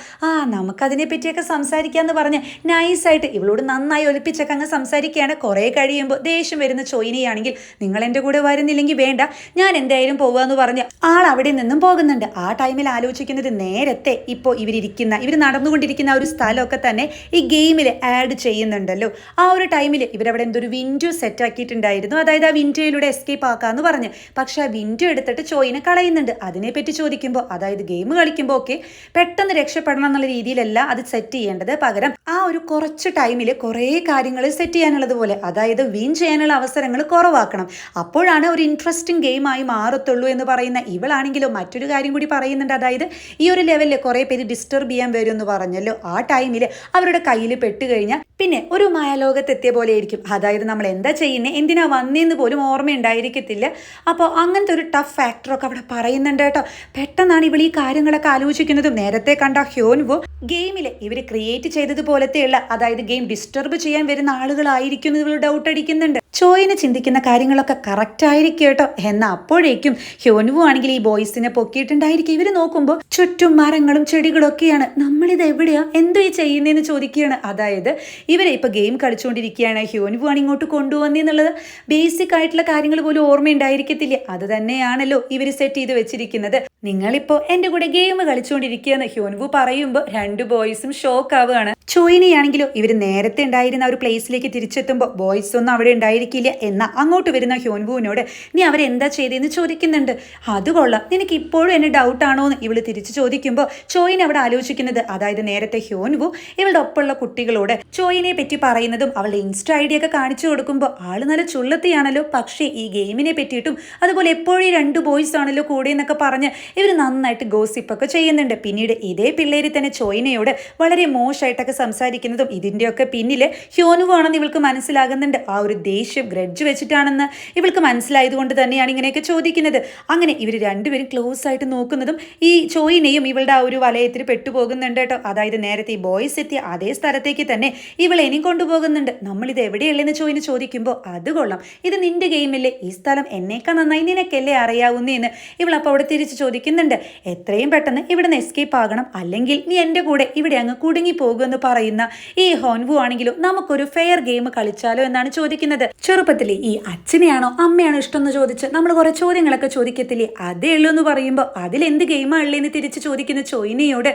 നമുക്കതിനെ പറ്റിയൊക്കെ സംസാരിക്കാമെന്ന് പറഞ്ഞ് നൈസായിട്ട് ഇവളോട് നന്നായി ഒലിപ്പിച്ചൊക്കെ അങ്ങ് സംസാരിക്കുകയാണ്. കുറേ കഴിയുമ്പോൾ ദേഷ്യം വരുന്ന ചോയിനയാണെങ്കിൽ നിങ്ങൾ എൻ്റെ കൂടെ വരുന്നില്ലെങ്കിൽ വേണ്ട, ഞാൻ എന്തായാലും പോവാന്ന് പറഞ്ഞ് ആൾ അവിടെ നിന്നും പോകുന്നുണ്ട്. ആ ടൈമിൽ ആലോചിക്കുന്നത് നേരത്തെ ഇപ്പോൾ ഇവർ നടന്നുകൊണ്ടിരിക്കുന്ന ആ ഒരു സ്ഥലമൊക്കെ തന്നെ ഈ ഗെയിമിൽ ആഡ് ചെയ്യുന്നുണ്ടല്ലോ. ആ ഒരു ടൈമിൽ ഇവരവിടെ എന്തൊരു വിൻഡോ സെറ്റ് ആക്കിയിട്ടുണ്ടായിരുന്നു, അതായത് ആ വിൻഡോയിലൂടെ എസ്കേപ്പ് ആക്കാന്ന് പറഞ്ഞ്. പക്ഷെ ആ വിൻഡോ എടുത്തിട്ട് ചോയിനെ കളയുന്നുണ്ട്. അതിനെപ്പറ്റി ചോദിക്കുമ്പോൾ അതായത് ഗെയിം കളിക്കുമ്പോൾ ഒക്കെ പെട്ടെന്ന് രക്ഷപ്പെടണം എന്നുള്ള രീതിയിലല്ല അത് സെറ്റ് ചെയ്യേണ്ടത്, പകരം ആ ഒരു കുറച്ച് ടൈമിൽ കുറേ കാര്യങ്ങൾ സെറ്റ് ചെയ്യാനുള്ളത് പോലെ, അതായത് വിൻ ചെയ്യാനുള്ള അവസരങ്ങൾ കുറവാക്കണം, അപ്പോഴാണ് ഒരു ഇൻട്രസ്റ്റിംഗ് ഗെയിമായി മാറത്തുള്ളൂ എന്ന് പറയുന്ന ഇവളാണെങ്കിലും മറ്റൊരു കാര്യം കൂടി പറയുന്നുണ്ട്. അതായത് ഈ ഒരു ലെവലിൽ കുറേ പേര് ഡിസ്റ്റർബ് ചെയ്യാൻ വരും എന്ന് പറഞ്ഞല്ലോ, ആ ടൈമിൽ അവരുടെ കയ്യിൽ പെട്ടുകഴിഞ്ഞാൽ പിന്നെ ഒരു മായാലോകത്തെത്തിയ പോലെ ആയിരിക്കും. അതായത് നമ്മൾ എന്താ ചെയ്യുന്നത്, എന്തിനാ വന്നേന്ന് പോലും ഓർമ്മയുണ്ടായിരിക്കത്തില്ല. അപ്പോൾ അങ്ങനത്തെ ഒരു ടഫ് ഫാക്ടറൊക്കെ അവിടെ പറയുന്നുണ്ട് കേട്ടോ. പെട്ടെന്നാണ് ഇവൾ ഈ കാര്യങ്ങളൊക്കെ ആലോചിക്കുന്നതും നേരത്തെ കണ്ട ഹ്യോൻവു ഗെയിമിൽ ഇവർ ക്രിയേറ്റ് ചെയ്തതുപോലത്തെയുള്ള, അതായത് ഗെയിം ഡിസ്റ്റർബ് ചെയ്യാൻ വരുന്ന ആളുകളായിരിക്കും എന്ന് ഇവൾ ഡൗട്ട് അടിക്കുന്നുണ്ട്. ചോയിന് ചിന്തിക്കുന്ന കാര്യങ്ങളൊക്കെ കറക്റ്റ് ആയിരിക്കും കേട്ടോ. എന്നാൽ അപ്പോൾ അപ്പോഴേക്കും ഹ്യോൻവു ആണെങ്കിൽ ഈ ബോയ്സിനെ പൊക്കിയിട്ടുണ്ടായിരിക്കും. ഇവർ നോക്കുമ്പോൾ ചുറ്റും മരങ്ങളും ചെടികളും ഒക്കെയാണ്. നമ്മളിത് എവിടെയാ എന്തോ ഈ ചെയ്യുന്നതെന്ന് ചോദിക്കുകയാണ്. അതായത് ഇവരെ ഇപ്പൊ ഗെയിം കളിച്ചുകൊണ്ടിരിക്കുകയാണ്. ഹ്യോൻവു ആണ് ഇങ്ങോട്ട് കൊണ്ടുവന്നെന്നുള്ളത് ബേസിക് ആയിട്ടുള്ള കാര്യങ്ങൾ പോലും ഓർമ്മയുണ്ടായിരിക്കത്തില്ല. അത് തന്നെയാണല്ലോ ഇവർ സെറ്റ് ചെയ്ത് വെച്ചിരിക്കുന്നത്. നിങ്ങളിപ്പോ എന്റെ കൂടെ ഗെയിം കളിച്ചുകൊണ്ടിരിക്കുകയെന്ന് ഹ്യോൻവു പറയുമ്പോൾ രണ്ട് ബോയ്സും ഷോക്ക് ആവുകയാണ്. ചോയിനെയാണെങ്കിലോ ഇവർ നേരത്തെ ഉണ്ടായിരുന്ന ഒരു പ്ലേസിലേക്ക് തിരിച്ചെത്തുമ്പോൾ ബോയ്സ് ഒന്നും അവിടെ ഉണ്ടായിരിക്കില്ല. എന്നാൽ അങ്ങോട്ട് വരുന്ന ഹ്യോൻവുവിനോട് നീ അവരെന്താ ചെയ്തതെന്ന് ചോദിക്കുന്നുണ്ട്. അത് കൊള്ളാം, നിനക്ക് ഇപ്പോഴും എന്നെ ഡൗട്ടാണോ എന്ന് ഇവള് തിരിച്ചു ചോദിക്കുമ്പോൾ ചോയിൻ അവിടെ ആലോചിക്കുന്നത്, അതായത് നേരത്തെ ഹ്യോൻവു ഇവളുടെ ഒപ്പമുള്ള കുട്ടികളോട് ചോയിനെ പറ്റി പറയുന്നതും അവളുടെ ഇൻസ്റ്റ ഐഡി ഒക്കെ കാണിച്ചു കൊടുക്കുമ്പോൾ ആള് നല്ല ചുള്ളത്തിയാണല്ലോ, പക്ഷേ ഈ ഗെയിമിനെ പറ്റിയിട്ടും അതുപോലെ എപ്പോഴും രണ്ട് ബോയ്സ് ആണല്ലോ കൂടെ എന്നൊക്കെ പറഞ്ഞ് ഇവർ നന്നായിട്ട് ഗോസിപ്പൊക്കെ ചെയ്യുന്നുണ്ട്. പിന്നീട് ഇതേ പിള്ളേര് തന്നെ ചോയിനയോട് വളരെ മോശമായിട്ടൊക്കെ സംസാരിക്കുന്നതും ഇതിൻ്റെയൊക്കെ പിന്നില് ഹ്യോൻവു ആണെന്ന് ഇവൾക്ക് മനസ്സിലാകുന്നുണ്ട്. ആ ഒരു ദേഷ്യം ഗ്രഡ്ജ് വെച്ചിട്ടാണെന്ന് ഇവൾക്ക് മനസ്സിലായതുകൊണ്ട് തന്നെയാണ് ഇങ്ങനെയൊക്കെ ചോദിക്കുന്നത്. അങ്ങനെ ഇവർ രണ്ടുപേരും ക്ലോസ് ആയിട്ട് നോക്കുന്നതും ഈ ചോയിനെയും ഇവളുടെ ആ ഒരു വലയത്തിൽ പെട്ടുപോകുന്നുണ്ട് കേട്ടോ. അതായത് നേരത്തെ ഈ ബോയ്സ് എത്തിയ അതേ സ്ഥലത്തേക്ക് തന്നെ ഇവളെ ഇനിയും കൊണ്ടുപോകുന്നുണ്ട്. നമ്മളിത് എവിടെയുള്ളതെന്ന് ചോയിന് ചോദിക്കുമ്പോൾ അത് കൊള്ളാം, ഇത് നിന്റെ ഗെയിമല്ലേ, ഈ സ്ഥലം എന്നേക്കാൾ നന്നായി നിനക്കല്ലേ അറിയാവുന്നതെന്ന് ഇവളപ്പോൾ അവിടെ തിരിച്ച് ചോദിക്കുന്നുണ്ട്. എത്രയും പെട്ടെന്ന് ഇവിടെ നിന്ന് എസ്കേപ്പ് ആകണം, അല്ലെങ്കിൽ നീ എൻ്റെ കൂടെ ഇവിടെ അങ്ങ് കുടുങ്ങി പോകുമെന്ന് പറയുന്ന ഈ ഹ്യോൻവു ആണെങ്കിലും നമുക്കൊരു ഫെയർ ഗെയിം കളിച്ചാലോ എന്നാണ് ചോദിക്കുന്നത്. ചെറുപ്പത്തിൽ ഈ അച്ഛനെയാണോ അമ്മയാണോ ഇഷ്ടം എന്ന് ചോദിച്ച് നമ്മൾ കുറെ ചോദ്യങ്ങളൊക്കെ ചോദിക്കത്തില്ലേ, അതേ ഉള്ളൂ എന്ന് പറയുമ്പോൾ അതിലെന്ത് ഗെയിമാ ഉള്ളതെന്ന് തിരിച്ച് ചോദിക്കുന്ന ചോയിനയോട്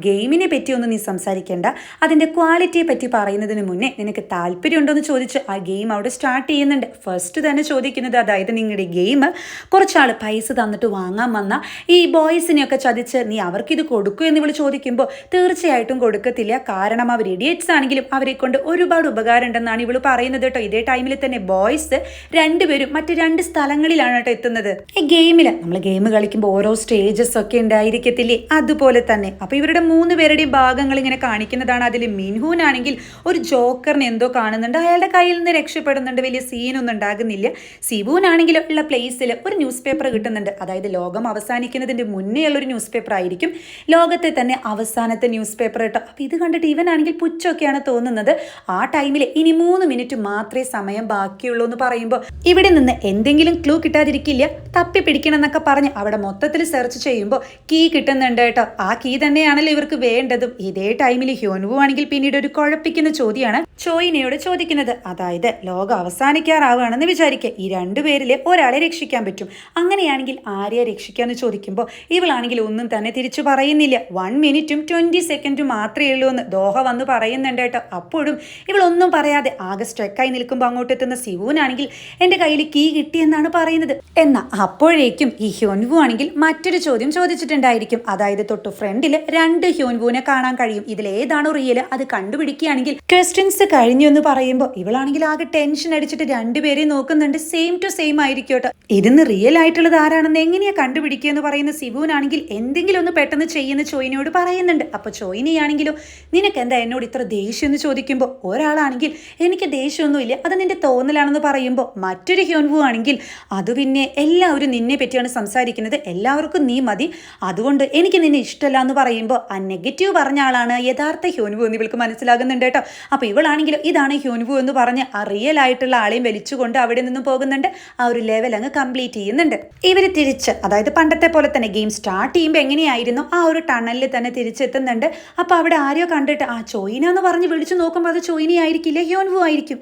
ഗെയിമിനെ പറ്റിയൊന്നും നീ സംസാരിക്കേണ്ട, അതിൻ്റെ ക്വാളിറ്റിയെ പറ്റി പറയുന്നതിന് മുന്നേ നിനക്ക് താല്പര്യമുണ്ടോ എന്ന് ചോദിച്ച് ആ ഗെയിം അവിടെ സ്റ്റാർട്ട് ചെയ്യുന്നുണ്ട്. ഫസ്റ്റ് തന്നെ ചോദിക്കുന്നത്, അതായത് നിങ്ങളുടെ ഗെയിം കുറച്ചാൾ പൈസ തന്നിട്ട് വാങ്ങാൻ വന്ന ഈ ബോയ്സിനെയൊക്കെ ചതിച്ച് നീ അവർക്കിത് കൊടുക്കൂ എന്ന് ഇവൾ ചോദിക്കുമ്പോൾ തീർച്ചയായിട്ടും കൊടുക്കത്തില്ല, കാരണം അവർ ഇഡിയറ്റ്സ് ആണെങ്കിലും അവരെ കൊണ്ട് ഒരുപാട് ഉപകാരം ഉണ്ടെന്നാണ് ഇവൾ പറയുന്നത് കേട്ടോ. ഇതേ ടൈമിൽ തന്നെ ബോയ്സ് രണ്ടുപേരും മറ്റ് രണ്ട് സ്ഥലങ്ങളിലാണ് കേട്ടോ എത്തുന്നത്. ഈ ഗെയിമിൽ നമ്മൾ ഗെയിം കളിക്കുമ്പോൾ ഓരോ സ്റ്റേജസ് ഒക്കെ ഉണ്ടായിരിക്കത്തില്ലേ, അതുപോലെ തന്നെ അപ്പോൾ ഇവരുടെ മൂന്ന് പേരുടെയും ഭാഗങ്ങൾ ഇങ്ങനെ കാണിക്കുന്നതാണ്. അതിൽ മിൻഹൂനാണെങ്കിൽ ഒരു ജോക്കറിനെ എന്തോ കാണുന്നുണ്ട്, അയാളുടെ കയ്യിൽ നിന്ന് രക്ഷപ്പെടുന്നുണ്ട്, വലിയ സീനൊന്നും ഉണ്ടാകുന്നില്ല. സിബുവിനാണെങ്കിൽ ഉള്ള പ്ലേസിൽ ഒരു ന്യൂസ് പേപ്പർ കിട്ടുന്നുണ്ട്, അതായത് ലോകം അവസാനിക്കുന്നതിൻ്റെ മുന്നേ ഉള്ളൊരു ന്യൂസ് പേപ്പർ ആയിരിക്കും, ലോകത്തെ തന്നെ അവസാനത്തെ ന്യൂസ് പേപ്പർ കേട്ടോ. അപ്പോൾ ഇത് കണ്ടിട്ട് ഇവനാണെങ്കിൽ പുച്ഛമൊക്കെയാണ് തോന്നുന്നത്. ആ ടൈമിൽ ഇനി 3 മിനിറ്റ് മാത്രമേ സമയം ബാക്കിയുള്ളൂ എന്ന് പറയുമ്പോൾ ഇവിടെ നിന്ന് എന്തെങ്കിലും ക്ലൂ കിട്ടാതിരിക്കില്ല, തപ്പി പിടിക്കണം എന്നൊക്കെ പറഞ്ഞ് അവിടെ മൊത്തത്തിൽ സെർച്ച് ചെയ്യുമ്പോൾ കീ കിട്ടുന്നുണ്ട് കേട്ടോ. ആ കീ തന്നെയാണല്ലോ ഇവർക്ക് വേണ്ടതും. ഇതേ ടൈമിൽ ഹ്യോൻവു ആണെങ്കിൽ പിന്നീട് ഒരു കുഴപ്പിക്കുന്ന ചോദ്യമാണ് ചോയിനയോട് ചോദിക്കുന്നത്, അതായത് ലോകം അവസാനിക്കാറാവുകയാണെന്ന് വിചാരിക്കുക, ഈ രണ്ടുപേരിൽ ഒരാളെ രക്ഷിക്കാൻ പറ്റും, അങ്ങനെയാണെങ്കിൽ ആരെയാ രക്ഷിക്കാന്ന് ചോദിക്കുമ്പോൾ ഇവളാണെങ്കിൽ ഒന്നും തന്നെ തിരിച്ചു പറയുന്നില്ല. 1 മിനിറ്റും 20 സെക്കൻഡും മാത്രമേ ഉള്ളൂ എന്ന് ദോഹ വന്ന് പറയുന്നുണ്ട് കേട്ടോ. അപ്പോഴും ഇവളൊന്നും പറയാതെ ആകെ സ്ട്രെക്കായി നിൽക്കുമ്പോൾ അങ്ങോട്ട് എത്തുന്ന സിവുനാണെങ്കിൽ എൻ്റെ കയ്യിൽ കീ കിട്ടിയെന്നാണ് പറയുന്നത്. എന്നാൽ അപ്പോഴേക്കും ഈ ഹ്യോൻവു ആണെങ്കിൽ മറ്റൊരു ചോദ്യം ചോദിച്ചിട്ടുണ്ടായിരിക്കും, അതായത് തൊട്ട് ഫ്രണ്ടിൽ 2 ഹ്യോൻവുവിനെ കാണാൻ കഴിയും, ഇതിലേതാണോ റിയൽ അത് കണ്ടുപിടിക്കുകയാണെങ്കിൽ ക്വസ്റ്റ്യൻസ് കഴിഞ്ഞു എന്ന് പറയുമ്പോൾ ഇവളാണെങ്കിൽ ആകെ ടെൻഷൻ അടിച്ചിട്ട് രണ്ടുപേരെയും നോക്കുന്നുണ്ട്. സെയിം ടു സെയിം ആയിരിക്കും കേട്ടോ. ഇതിന്ന് റിയൽ ആയിട്ടുള്ളത് ആരാണെന്ന് എങ്ങനെയാ കണ്ടുപിടിക്കുക എന്ന് പറയുന്ന സിവുനാണെങ്കിൽ എന്തെങ്കിലും ഒന്ന് പെട്ടെന്ന് ചെയ്യുന്ന ചോയിനോട് പറയുന്നുണ്ട്. അപ്പോൾ ചോയിനിയാണെങ്കിലോ നിനക്ക് എന്താ എന്നോട് ഇത്ര ദേഷ്യം എന്ന് ചോദിക്കുമ്പോൾ ഒരാളാണെങ്കിൽ എനിക്ക് ദേഷ്യമൊന്നുമില്ല, അത് നിന്റെ തോന്നലാണെന്ന് പറയുമ്പോൾ മറ്റൊരു ഹ്യോൻവു ആണെങ്കിൽ അത് പിന്നെ എല്ലാവരും നിന്നെ പറ്റിയാണ് സംസാരിക്കുന്നത്, എല്ലാവർക്കും നീ മതി, അതുകൊണ്ട് എനിക്ക് നിന്നെ ഇഷ്ടമല്ല എന്ന് പറയുമ്പോൾ ആ നെഗറ്റീവ് പറഞ്ഞ ആളാണ് യഥാർത്ഥ ഹ്യോൻവു എന്ന് ഇവൾക്ക് മനസ്സിലാകുന്നുണ്ട് കേട്ടോ. അപ്പോൾ ഇവളാണെങ്കിലും ഇതാണ് ഹ്യോൻവു എന്ന് പറഞ്ഞ് ആ റിയൽ ആയിട്ടുള്ള ആളെയും വലിച്ചുകൊണ്ട് അവിടെ നിന്നും പോകുന്നുണ്ട്. ആ ഒരു ലെവൽ അങ്ങ് കംപ്ലീറ്റ് ചെയ്യുന്നുണ്ട്. ഇവർ തിരിച്ച്, അതായത് പണ്ടത്തെ പോലെ തന്നെ ഗെയിം സ്റ്റാർട്ട് ചെയ്യുമ്പോൾ എങ്ങനെയായിരുന്നു ആ ഒരു ടണലിൽ തന്നെ തിരിച്ചെത്തുന്നുണ്ട്. അപ്പോൾ അവിടെ ആരെയോ കണ്ടിട്ട് ആ ചോയിന എന്ന് പറഞ്ഞ് വിളിച്ചു നോക്കുമ്പോൾ അത് ചോയിനി ആയിരിക്കില്ല, ഹ്യോൻവു ആയിരിക്കും.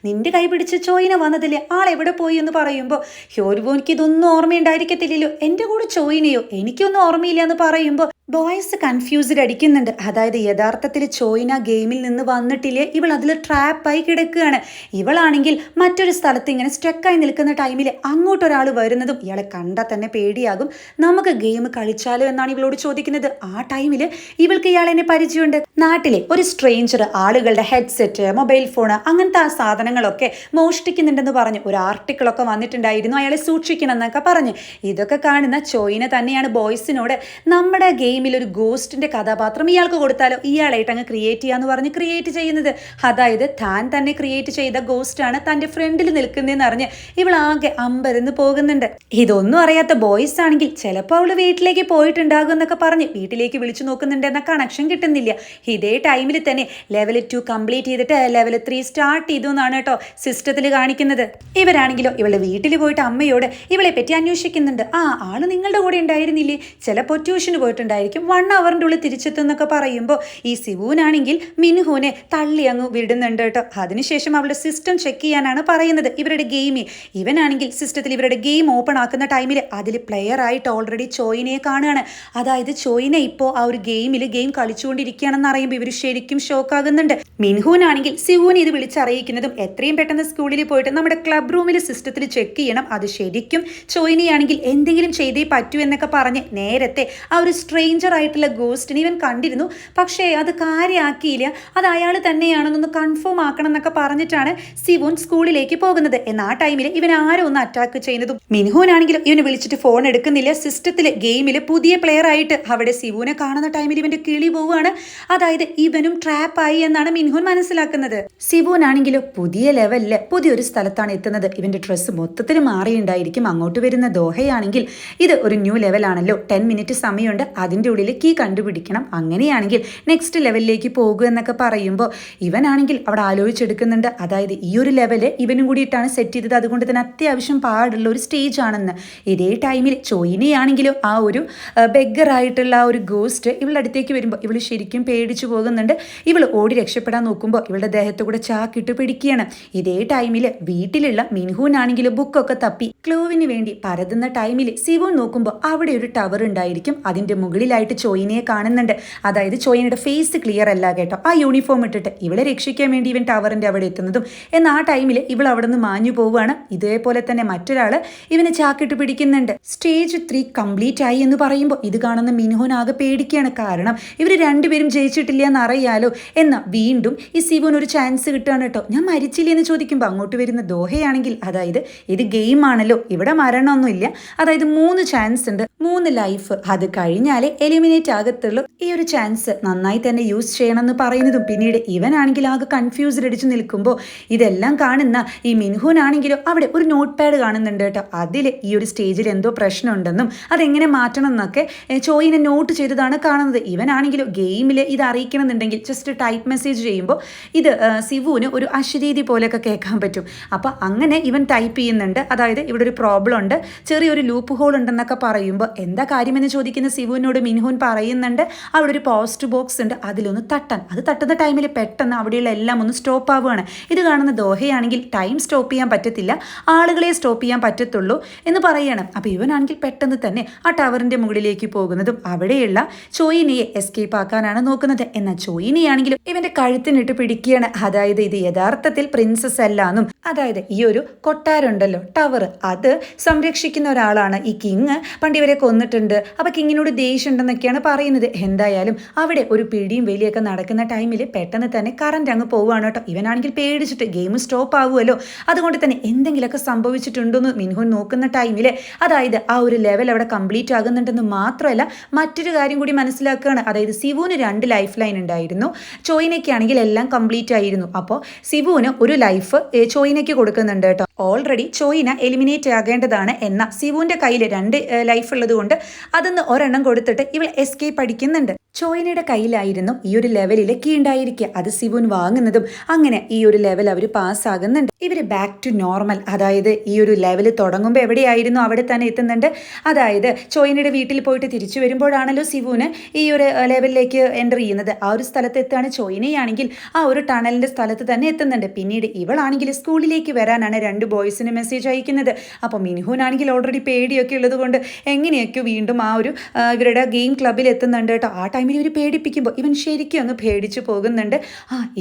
നിന്റെ കൈ പിടിച്ച് ചോയിന വന്നതില്ലേ, ആൾ എവിടെ പോയി എന്ന് പറയുമ്പോൾ ഹ്യോൻവുവിക്ക് ഇതൊന്നും ഓർമ്മയുണ്ടായിരിക്കത്തില്ലല്ലോ, എൻ്റെ കൂടെ ചോയിനയോ, എനിക്കൊന്നും ഓർമ്മയില്ല എന്ന് പറയുമ്പോൾ ബോയ്സ് കൺഫ്യൂസ്ഡ് അടിക്കുന്നുണ്ട്. അതായത് യഥാർത്ഥത്തിൽ ചോയിന ഗെയിമിൽ നിന്ന് വന്നിട്ടില്ലേ, ഇവൾ അതിൽ ട്രാപ്പായി കിടക്കുകയാണ്. ഇവളാണെങ്കിൽ മറ്റൊരു സ്ഥലത്ത് ഇങ്ങനെ സ്റ്റക്കായി നിൽക്കുന്ന ടൈമിൽ അങ്ങോട്ടൊരാൾ വരുന്നതും ഇയാളെ കണ്ടാൽ തന്നെ പേടിയാകും. നമുക്ക് ഗെയിം കളിച്ചാലോ എന്നാണ് ഇവളോട് ചോദിക്കുന്നത്. ആ ടൈമിൽ ഇവൾക്ക് ഇയാളെന്നെ പരിചയമുണ്ട്. നാട്ടിലെ ഒരു സ്ട്രേഞ്ചർ ആളുകളുടെ ഹെഡ്സെറ്റ്, മൊബൈൽ ഫോണ് അങ്ങനത്തെ ആ സാധനങ്ങളൊക്കെ മോഷ്ടിക്കുന്നുണ്ടെന്ന് പറഞ്ഞ് ഒരു ആർട്ടിക്കിളൊക്കെ വന്നിട്ടുണ്ടായിരുന്നു, അയാളെ സൂക്ഷിക്കണം എന്നൊക്കെ പറഞ്ഞ്. ഇതൊക്കെ കാണുന്ന ചോയിന തന്നെയാണ് ബോയ്സിനോട് നമ്മുടെ ഗെയിം ഗെയിമിൽ ഒരു ഗോസ്റ്റിന്റെ കഥാപാത്രം ഇയാൾക്ക് കൊടുത്താലോ, ഇയാളായിട്ട് അങ്ങ് ക്രിയേറ്റ് ചെയ്യാന്ന് പറഞ്ഞ് ക്രിയേറ്റ് ചെയ്യുന്നത്. അതായത് താൻ തന്നെ ക്രിയേറ്റ് ചെയ്ത ഗോസ്റ്റാണ് തന്റെ ഫ്രണ്ടിൽ നിൽക്കുന്നതെന്ന് അറിഞ്ഞ് ഇവളാകെ അമ്പരന്ന് പോകുന്നുണ്ട്. ഇതൊന്നും അറിയാത്ത ബോയ്സ് ആണെങ്കിൽ ചിലപ്പോൾ അവള് വീട്ടിലേക്ക് പോയിട്ടുണ്ടാകും എന്നൊക്കെ പറഞ്ഞ് വീട്ടിലേക്ക് വിളിച്ചു നോക്കുന്നുണ്ട്, എന്ന കണക്ഷൻ കിട്ടുന്നില്ല. ഇതേ ടൈമിൽ തന്നെ ലെവൽ 2 കംപ്ലീറ്റ് ചെയ്തിട്ട് ലെവൽ 3 സ്റ്റാർട്ട് ചെയ്തു എന്നാണ് കേട്ടോ സിസ്റ്റത്തിൽ കാണിക്കുന്നത്. ഇവരാണെങ്കിലോ ഇവളുടെ വീട്ടിൽ പോയിട്ട് അമ്മയോട് ഇവളെ പറ്റി അന്വേഷിക്കുന്നുണ്ട്. ആള് നിങ്ങളുടെ കൂടെ ഉണ്ടായിരുന്നില്ലേ, ചിലപ്പോൾ ട്യൂഷന് പോയിട്ടുണ്ടായിരിക്കും, 1 അവറിൻ്റെ ഉള്ളിൽ തിരിച്ചെത്തും എന്നൊക്കെ പറയുമ്പോൾ ഈ സിവുനാണെങ്കിൽ മിൻഹുവിനെ തള്ളി അങ്ങ് വിടുന്നുണ്ട് കേട്ടോ. അതിനുശേഷം അവളുടെ സിസ്റ്റം ചെക്ക് ചെയ്യാനാണ് പറയുന്നത്, ഇവരുടെ ഗെയിമിൽ. ഇവനാണെങ്കിൽ സിസ്റ്റത്തിൽ ഇവരുടെ ഗെയിം ഓപ്പൺ ആക്കുന്ന ടൈമിൽ അതിൽ പ്ലെയർ ആയിട്ട് ഓൾറെഡി ചോയിനെ കാണുകയാണ്. അതായത് ചോയിനെ ഇപ്പോൾ ആ ഒരു ഗെയിം കളിച്ചുകൊണ്ടിരിക്കുകയാണെന്ന് അറിയുമ്പോൾ ഇവർ ശരിക്കും ഷോക്കാകുന്നുണ്ട്. മിൻഹുനാണെങ്കിൽ സിവുനെ ഇത് വിളിച്ചറിയിക്കുന്നതും എത്രയും പെട്ടെന്ന് സ്കൂളിൽ പോയിട്ട് നമ്മുടെ ക്ലബ് റൂമിൽ സിസ്റ്റത്തിൽ ചെക്ക് ചെയ്യണം, അത് ശരിക്കും ചോയിനെയാണെങ്കിൽ എന്തെങ്കിലും ചെയ്തേ പറ്റൂ എന്നൊക്കെ പറഞ്ഞ് നേരത്തെ ആ ഒരു സ്ട്രേഞ്ചർ ആയിട്ടുള്ള ഗോസ്റ്റിനെ ഇവൻ കണ്ടിരുന്നു. പക്ഷേ അത് കാര്യമാക്കിയില്ല, അത് അയാൾ തന്നെയാണെന്നൊന്ന് കൺഫേം ആക്കണം എന്നൊക്കെ പറഞ്ഞിട്ടാണ് സിവുൻ സ്കൂളിലേക്ക് പോകുന്നത്. എന്നാൽ ആ ടൈമിൽ ഇവൻ ആരോ ഒന്ന് അറ്റാക്ക് ചെയ്യുന്നതും മിൻഹുനാണെങ്കിലും ഇവന് വിളിച്ചിട്ട് ഫോൺ എടുക്കുന്നില്ല. സിസ്റ്റത്തിൽ ഗെയിമിൽ പുതിയ പ്ലെയർ ആയിട്ട് അവിടെ സിവുനെ കാണുന്ന ടൈമിൽ ഇവന്റെ കിളി പോവുകയാണ്. അതായത് ഇവനും ട്രാപ്പായി എന്നാണ് മിൻഹുൻ മനസ്സിലാക്കുന്നത്. സിവുനാണെങ്കിലും പുതിയ ലെവലില് പുതിയൊരു സ്ഥലത്താണ് എത്തുന്നത്. ഇവന്റെ ഡ്രസ്സ് മൊത്തത്തിൽ മാറിയുണ്ടായിരിക്കും. അങ്ങോട്ട് വരുന്ന ദോഹയാണെങ്കിൽ ഇത് ഒരു ന്യൂ ലെവലാണല്ലോ, 10 മിനിറ്റ് സമയമുണ്ട്, അതിൻ്റെ ഉള്ളിൽ കീ കണ്ടുപിടിക്കണം, അങ്ങനെയാണെങ്കിൽ നെക്സ്റ്റ് ലെവലിലേക്ക് പോകുക എന്നൊക്കെ പറയുമ്പോൾ ഇവനാണെങ്കിൽ അവിടെ ആലോചിച്ചെടുക്കുന്നുണ്ട്. അതായത് ഈ ഒരു ലെവല് ഇവനും കൂടിയിട്ടാണ് സെറ്റ് ചെയ്തത്, അതുകൊണ്ട് തന്നെ അത്യാവശ്യം പാടുള്ള ഒരു സ്റ്റേജ് ആണെന്ന്. ഇതേ ടൈമിൽ ചോയിനെയാണെങ്കിലും ആ ഒരു ബെഗറായിട്ടുള്ള ആ ഒരു ഗോസ്റ്റ് ഇവളുടെ അടുത്തേക്ക് വരുമ്പോൾ ഇവൾ ശരിക്കും പേടിച്ചു പോകുന്നുണ്ട്. ഇവൾ ഓടി രക്ഷപ്പെടാൻ നോക്കുമ്പോൾ ഇവളുടെ ദേഹത്ത് കൂടെ ചാക്കിട്ട് പിടിക്കുകയാണ്. ഇതേ ടൈമിൽ വീട്ടിലുള്ള മിൻഹുനാണെങ്കിൽ ബുക്കൊക്കെ തപ്പി ക്ലൂവിന് വേണ്ടി പരതുന്ന ടൈമിൽ സിവുൻ നോക്കുമ്പോൾ അവിടെ ഒരു ടവർ ഉണ്ടായിരിക്കും, അതിൻ്റെ മുകളിലായിട്ട് ചോയിനെ കാണുന്നുണ്ട്. അതായത് ചോയിനയുടെ ഫേസ് ക്ലിയർ അല്ല കേട്ടോ, ആ യൂണിഫോം ഇട്ടിട്ട് ഇവളെ രക്ഷിക്കാൻ വേണ്ടി ഇവൻ ടവറിൻ്റെ അവിടെ എത്തുന്നതും എന്നാൽ ആ ടൈമിൽ ഇവൾ അവിടെ നിന്ന് മാഞ്ഞു പോവുകയാണ്. ഇതേപോലെ തന്നെ മറ്റൊരാൾ ഇവനെ ചാക്കിട്ട് പിടിക്കുന്നുണ്ട്. സ്റ്റേജ് 3 കംപ്ലീറ്റ് ആയി എന്ന് പറയുമ്പോൾ ഇത് കാണുന്ന മിൻഹുൻ ആകെ പേടിക്കുകയാണ്. കാരണം ഇവർ രണ്ടുപേരും ജയിച്ചിട്ടില്ല എന്നറിയാലോ. എന്നാൽ വീണ്ടും ഈ സിവുൻ ഒരു ചാൻസ് കിട്ടുകയാണ് കേട്ടോ. ഞാൻ മരിച്ചില്ല എന്ന് ചോദിക്കുമ്പോൾ അങ്ങോട്ട് വരുന്ന ദോഹയാണെങ്കിൽ അതായത് ഇത് ഗെയിം ആണല്ലോ, ഇവിടെ മരണമൊന്നുമില്ല, അതായത് 3 ചാൻസ് ഉണ്ട്, 3 ലൈഫ്, അത് കഴിഞ്ഞാലേ എലിമിനേറ്റ് ആകത്തുള്ളൂ, ഈ ഒരു ചാൻസ് നന്നായി തന്നെ യൂസ് ചെയ്യണമെന്ന് പറയുന്നതും പിന്നീട് ഇവനാണെങ്കിൽ ആകെ കൺഫ്യൂസ്ഡ് അടിച്ചു നിൽക്കുമ്പോൾ ഇതെല്ലാം കാണുന്ന ഈ മിൻഹുനാണെങ്കിലും അവിടെ ഒരു നോട്ട് പാഡ് കാണുന്നുണ്ട് കേട്ടോ. അതിൽ ഈ ഒരു സ്റ്റേജിൽ എന്തോ പ്രശ്നമുണ്ടെന്നും അതെങ്ങനെ മാറ്റണം എന്നൊക്കെ ചോയിനെ നോട്ട് ചെയ്തതാണ് കാണുന്നത്. ഇവനാണെങ്കിലും ഗെയിമിൽ ഇത് അറിയിക്കണമെന്നുണ്ടെങ്കിൽ ജസ്റ്റ് ടൈപ്പ് മെസ്സേജ് ചെയ്യുമ്പോൾ ഇത് സിവുവിന് ഒരു അശരീതി പോലെയൊക്കെ കേൾക്കാൻ പറ്റും. അപ്പോൾ അങ്ങനെ ഇവൻ ടൈപ്പ് ചെയ്യുന്നുണ്ട്. അതായത് ഇവിടെ ഒരു പ്രോബ്ലം ഉണ്ട്, ചെറിയൊരു ലൂപ്പ് ഹോൾ ഉണ്ടെന്നൊക്കെ പറയുമ്പോൾ എന്താ കാര്യമെന്ന് ചോദിക്കുന്ന സിവുവിനോട് മിൻഹുൻ പറയുന്നുണ്ട് അവിടെ ഒരു പോസ്റ്റ് ബോക്സ് ഉണ്ട്, അതിലൊന്ന് തട്ടാൻ. അത് തട്ടുന്ന ടൈമിൽ പെട്ടെന്ന് അവിടെയുള്ള എല്ലാം ഒന്ന് സ്റ്റോപ്പ് ആവുകയാണ്. ഇത് കാണുന്ന ദോഹയാണെങ്കിൽ ടൈം സ്റ്റോപ്പ് ചെയ്യാൻ പറ്റത്തില്ല, ആളുകളെ സ്റ്റോപ്പ് ചെയ്യാൻ പറ്റത്തുള്ളൂ എന്ന് പറയണം. അപ്പോൾ ഇവനാണെങ്കിൽ പെട്ടെന്ന് തന്നെ ആ ടവറിൻ്റെ മുകളിലേക്ക് പോകുന്നതും അവിടെയുള്ള ചോയിനെയെ എസ്കേപ്പ് ആക്കാനാണ് നോക്കുന്നത്. എന്നാൽ ചോയിനെയാണെങ്കിലും ഇവന്റെ കഴുത്തിനിട്ട് പിടിക്കുകയാണ്. അതായത് ഇത് യഥാർത്ഥത്തിൽ പ്രിൻസസ് അല്ലാന്നും, അതായത് ഈ ഒരു കൊട്ടാരുണ്ടല്ലോ ടവർ, അത് സംരക്ഷിക്കുന്ന ഒരാളാണ് ഈ കിങ്, പണ്ട് ഇവരെ കൊന്നിട്ടുണ്ട്, അപ്പോൾ കിങ്ങിനോട് ദേഷ്യം ഉണ്ടെന്നൊക്കെയാണ് പറയുന്നത്. എന്തായാലും അവിടെ ഒരു പിടിയും വലിയൊക്കെ നടക്കുന്ന ടൈമിൽ പെട്ടെന്ന് തന്നെ കറണ്ട് അങ്ങ് പോവുകയാണ് കേട്ടോ. ഇവനാണെങ്കിൽ പേടിച്ചിട്ട് ഗെയിം സ്റ്റോപ്പ് ആവുമല്ലോ, അതുകൊണ്ട് തന്നെ എന്തെങ്കിലുമൊക്കെ സംഭവിച്ചിട്ടുണ്ടോയെന്ന് മിൻഹുൻ നോക്കുന്ന ടൈമിൽ അതായത് ആ ഒരു ലെവൽ അവിടെ കംപ്ലീറ്റ് ആകുന്നുണ്ടെന്ന് മാത്രമല്ല മറ്റൊരു കാര്യം കൂടി മനസ്സിലാക്കുകയാണ്. അതായത് സിവുവിന് 2 ലൈഫ് ലൈൻ ഉണ്ടായിരുന്നു, ചോയിനയ്ക്കാണെങ്കിൽ എല്ലാം കംപ്ലീറ്റ് ആയിരുന്നു. അപ്പോൾ സിവുവിന് ഒരു ലൈഫ് ചോയിനയ്ക്ക് കൊടുക്കുന്നുണ്ട് കേട്ടോ. ഓൾറെഡി ചോയിന എലിമിനേറ്റ് ആകേണ്ടതാണ്, എന്നാൽ സിവുവിൻ്റെ കയ്യിൽ 2 ലൈഫ് ഉള്ളത് കൊണ്ട് അതൊന്ന് ഒരെണ്ണം കൊടുത്തിട്ട് ഇവൾ എസ്കേപ്പ് അടിക്കുന്നുണ്ട്. ചോയിനയുടെ കയ്യിലായിരുന്നു ഈ ഒരു ലെവലിൽ കീ ഉണ്ടായിരിക്കുക, അത് സിവുൻ വാങ്ങുന്നതും അങ്ങനെ ഈ ഒരു ലെവൽ അവർ പാസ്സാകുന്നുണ്ട്. ഇവർ ബാക്ക് ടു നോർമൽ, അതായത് ഈ ഒരു ലെവൽ തുടങ്ങുമ്പോൾ എവിടെയായിരുന്നു അവിടെ തന്നെ എത്തുന്നുണ്ട്. അതായത് ചോയിനയുടെ വീട്ടിൽ പോയിട്ട് തിരിച്ചു വരുമ്പോഴാണല്ലോ സിവുന് ഈ ഒരു ലെവലിലേക്ക് എൻ്റർ ചെയ്യുന്നത്. ആ ഒരു സ്ഥലത്ത് എത്തുകയാണ്. ചോയിനയാണെങ്കിൽ ആ ഒരു ടണലിൻ്റെ സ്ഥലത്ത് തന്നെ എത്തുന്നുണ്ട്. പിന്നീട് ഇവളാണെങ്കിൽ സ്കൂളിലേക്ക് വരാനാണ് 2 ബോയ്സിന് മെസ്സേജ് അയക്കുന്നത്. അപ്പോൾ മിൻഹുനാണെങ്കിൽ ഓൾറെഡി പേടിയൊക്കെ ഉള്ളത് കൊണ്ട് എങ്ങനെയൊക്കെ വീണ്ടും ആ ഒരു ഇവരുടെ ഗെയിം ക്ലബിൽ എത്തുന്നുണ്ട് കേട്ടോ. ആ ടൈമിൽ ടൈമിൽ ഇവർ പേടിപ്പിക്കുമ്പോൾ ഇവൻ ശരിക്കും ഒന്ന് പേടിച്ചു പോകുന്നുണ്ട്.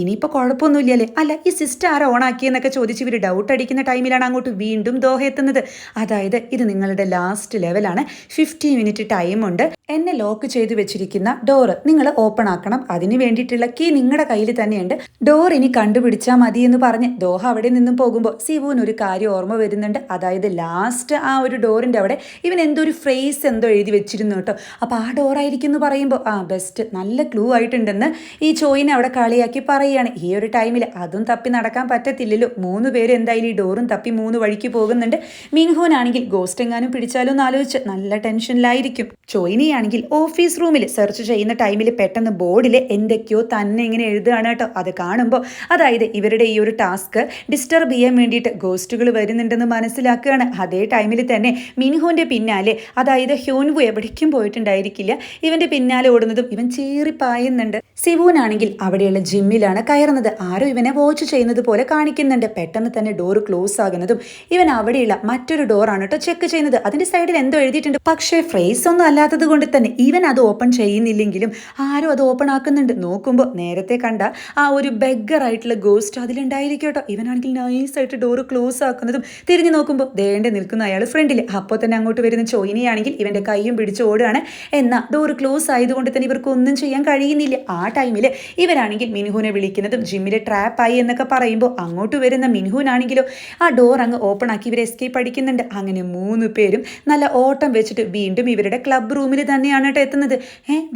ഇനിയിപ്പോൾ കുഴപ്പമൊന്നുമില്ലല്ലേ, അല്ല ഈ സിസ്റ്റം ആരാ ഓണാക്കിയെന്നൊക്കെ ചോദിച്ച് ഇവർ ഡൗട്ട് അടിക്കുന്ന ടൈമിലാണ് അങ്ങോട്ട് വീണ്ടും ദോഹ എത്തുന്നത്. അതായത് ഇത് നിങ്ങളുടെ ലാസ്റ്റ് ലെവലാണ്, 50 മിനിറ്റ് ടൈമുണ്ട്, എന്നെ ലോക്ക് ചെയ്ത് വെച്ചിരിക്കുന്ന ഡോറ് നിങ്ങൾ ഓപ്പൺ ആക്കണം, അതിന് വേണ്ടിയിട്ടുള്ള കീ നിങ്ങളുടെ കയ്യിൽ തന്നെയുണ്ട്, ഡോർ ഇനി കണ്ടുപിടിച്ചാൽ മതി എന്ന് പറഞ്ഞ് ദോഹ അവിടെ നിന്നും പോകുമ്പോൾ സിവുവിന് ഒരു കാര്യം ഓർമ്മ വരുന്നുണ്ട്. അതായത് ലാസ്റ്റ് ആ ഒരു ഡോറിൻ്റെ അവിടെ ഇവൻ എന്തോ ഒരു ഫ്രേസ് എന്തോ എഴുതി വെച്ചിരുന്നു കേട്ടോ. അപ്പോൾ ആ ഡോറായിരിക്കും എന്ന് പറയുമ്പോൾ ബെസ്റ്റ്, നല്ല ക്ലൂ ആയിട്ടുണ്ടെന്ന് ഈ ചോയിനെ അവിടെ കളിയാക്കി പറയുകയാണ്. ഈ ഒരു ടൈമിൽ അതും തപ്പി നടക്കാൻ പറ്റത്തില്ലല്ലോ, 3 പേര് എന്തായാലും ഈ ഡോറും തപ്പി 3 വഴിക്ക് പോകുന്നുണ്ട്. മിൻഹോനാണെങ്കിൽ ഗോസ്റ്റ് എങ്ങാനും പിടിച്ചാലോ എന്ന് ആലോചിച്ച് നല്ല ടെൻഷനിലായിരിക്കും. ചോയിനിയാണെങ്കിൽ ഓഫീസ് റൂമിൽ സെർച്ച് ചെയ്യുന്ന ടൈമിൽ പെട്ടെന്ന് ബോർഡിൽ എന്തൊക്കെയോ തന്നെ ഇങ്ങനെ എഴുതുകയാണ് കേട്ടോ. അത് കാണുമ്പോൾ അതായത് ഇവരുടെ ഈ ഒരു ടാസ്ക് ഡിസ്റ്റർബ് ചെയ്യാൻ വേണ്ടിയിട്ട് ഗോസ്റ്റുകൾ വരുന്നുണ്ടെന്ന് മനസ്സിലാക്കുകയാണ്. അതേ ടൈമിൽ തന്നെ മിൻഹോന്റെ പിന്നാലെ അതായത് ഹ്യോൻവു എവിടേക്കും പോയിട്ടുണ്ടായിരിക്കില്ല, ഇവന്റെ പിന്നാലെ ഓടുന്നതും ഇവൻ ചീറിപ്പായുന്നുണ്ട്. സിവുനാണെങ്കിൽ അവിടെയുള്ള ജിമ്മിലാണ് കയറുന്നത്. ആരോ ഇവനെ വാച്ച് ചെയ്യുന്നത് പോലെ കാണിക്കുന്നുണ്ട്. പെട്ടെന്ന് തന്നെ ഡോർ ക്ലോസ് ആകുന്നതും ഇവൻ അവിടെയുള്ള മറ്റൊരു ഡോറാണ് കേട്ടോ ചെക്ക് ചെയ്യുന്നത്. അതിന്റെ സൈഡിൽ എന്തോ എഴുതിയിട്ടുണ്ട്, പക്ഷേ ഫ്രേസ് ഒന്നും അല്ലാത്തത് കൊണ്ട് തന്നെ ഇവൻ അത് ഓപ്പൺ ചെയ്യുന്നില്ലെങ്കിലും ആരോ അത് ഓപ്പൺ ആക്കുന്നുണ്ട്. നോക്കുമ്പോൾ നേരത്തെ കണ്ട ആ ഒരു ബെഗർ ആയിട്ടുള്ള ഗോസ്റ്റ് അതിലുണ്ടായിരിക്കും കേട്ടോ. ഇവനാണെങ്കിൽ നൈസായിട്ട് ഡോറ് ക്ലോസ് ആക്കുന്നതും തിരിഞ്ഞു നോക്കുമ്പോൾ ദേണ്ടെ നിൽക്കുന്ന അയാൾ ഫ്രണ്ടിൽ. അപ്പോൾ തന്നെ അങ്ങോട്ട് വരുന്ന ചോയിനിയാണെങ്കിൽ ഇവന്റെ കൈയും പിടിച്ച് ഓടുകയാണ്. എന്നാൽ ഡോറ് ക്ലോസ് ആയതുകൊണ്ട് തന്നെ ഇവർക്ക് ഒന്നും ചെയ്യാൻ കഴിയുന്നില്ല. ആ ടൈമിൽ ഇവരാണെങ്കിൽ മിൻഹുനെ വിളിക്കുന്നതും ജിമ്മിലെ ട്രാപ്പായി എന്നൊക്കെ പറയുമ്പോൾ അങ്ങോട്ട് വരുന്ന മിൻഹുനാണെങ്കിലോ ആ ഡോർ അങ്ങ് ഓപ്പൺ ആക്കി ഇവർ എസ്കേപ്പ് അടിക്കുന്നുണ്ട്. അങ്ങനെ 3 പേരും നല്ല ഓട്ടം വെച്ചിട്ട് വീണ്ടും ഇവരുടെ ക്ലബ് റൂമിൽ തന്നെയാണ് കേട്ടോ എത്തുന്നത്.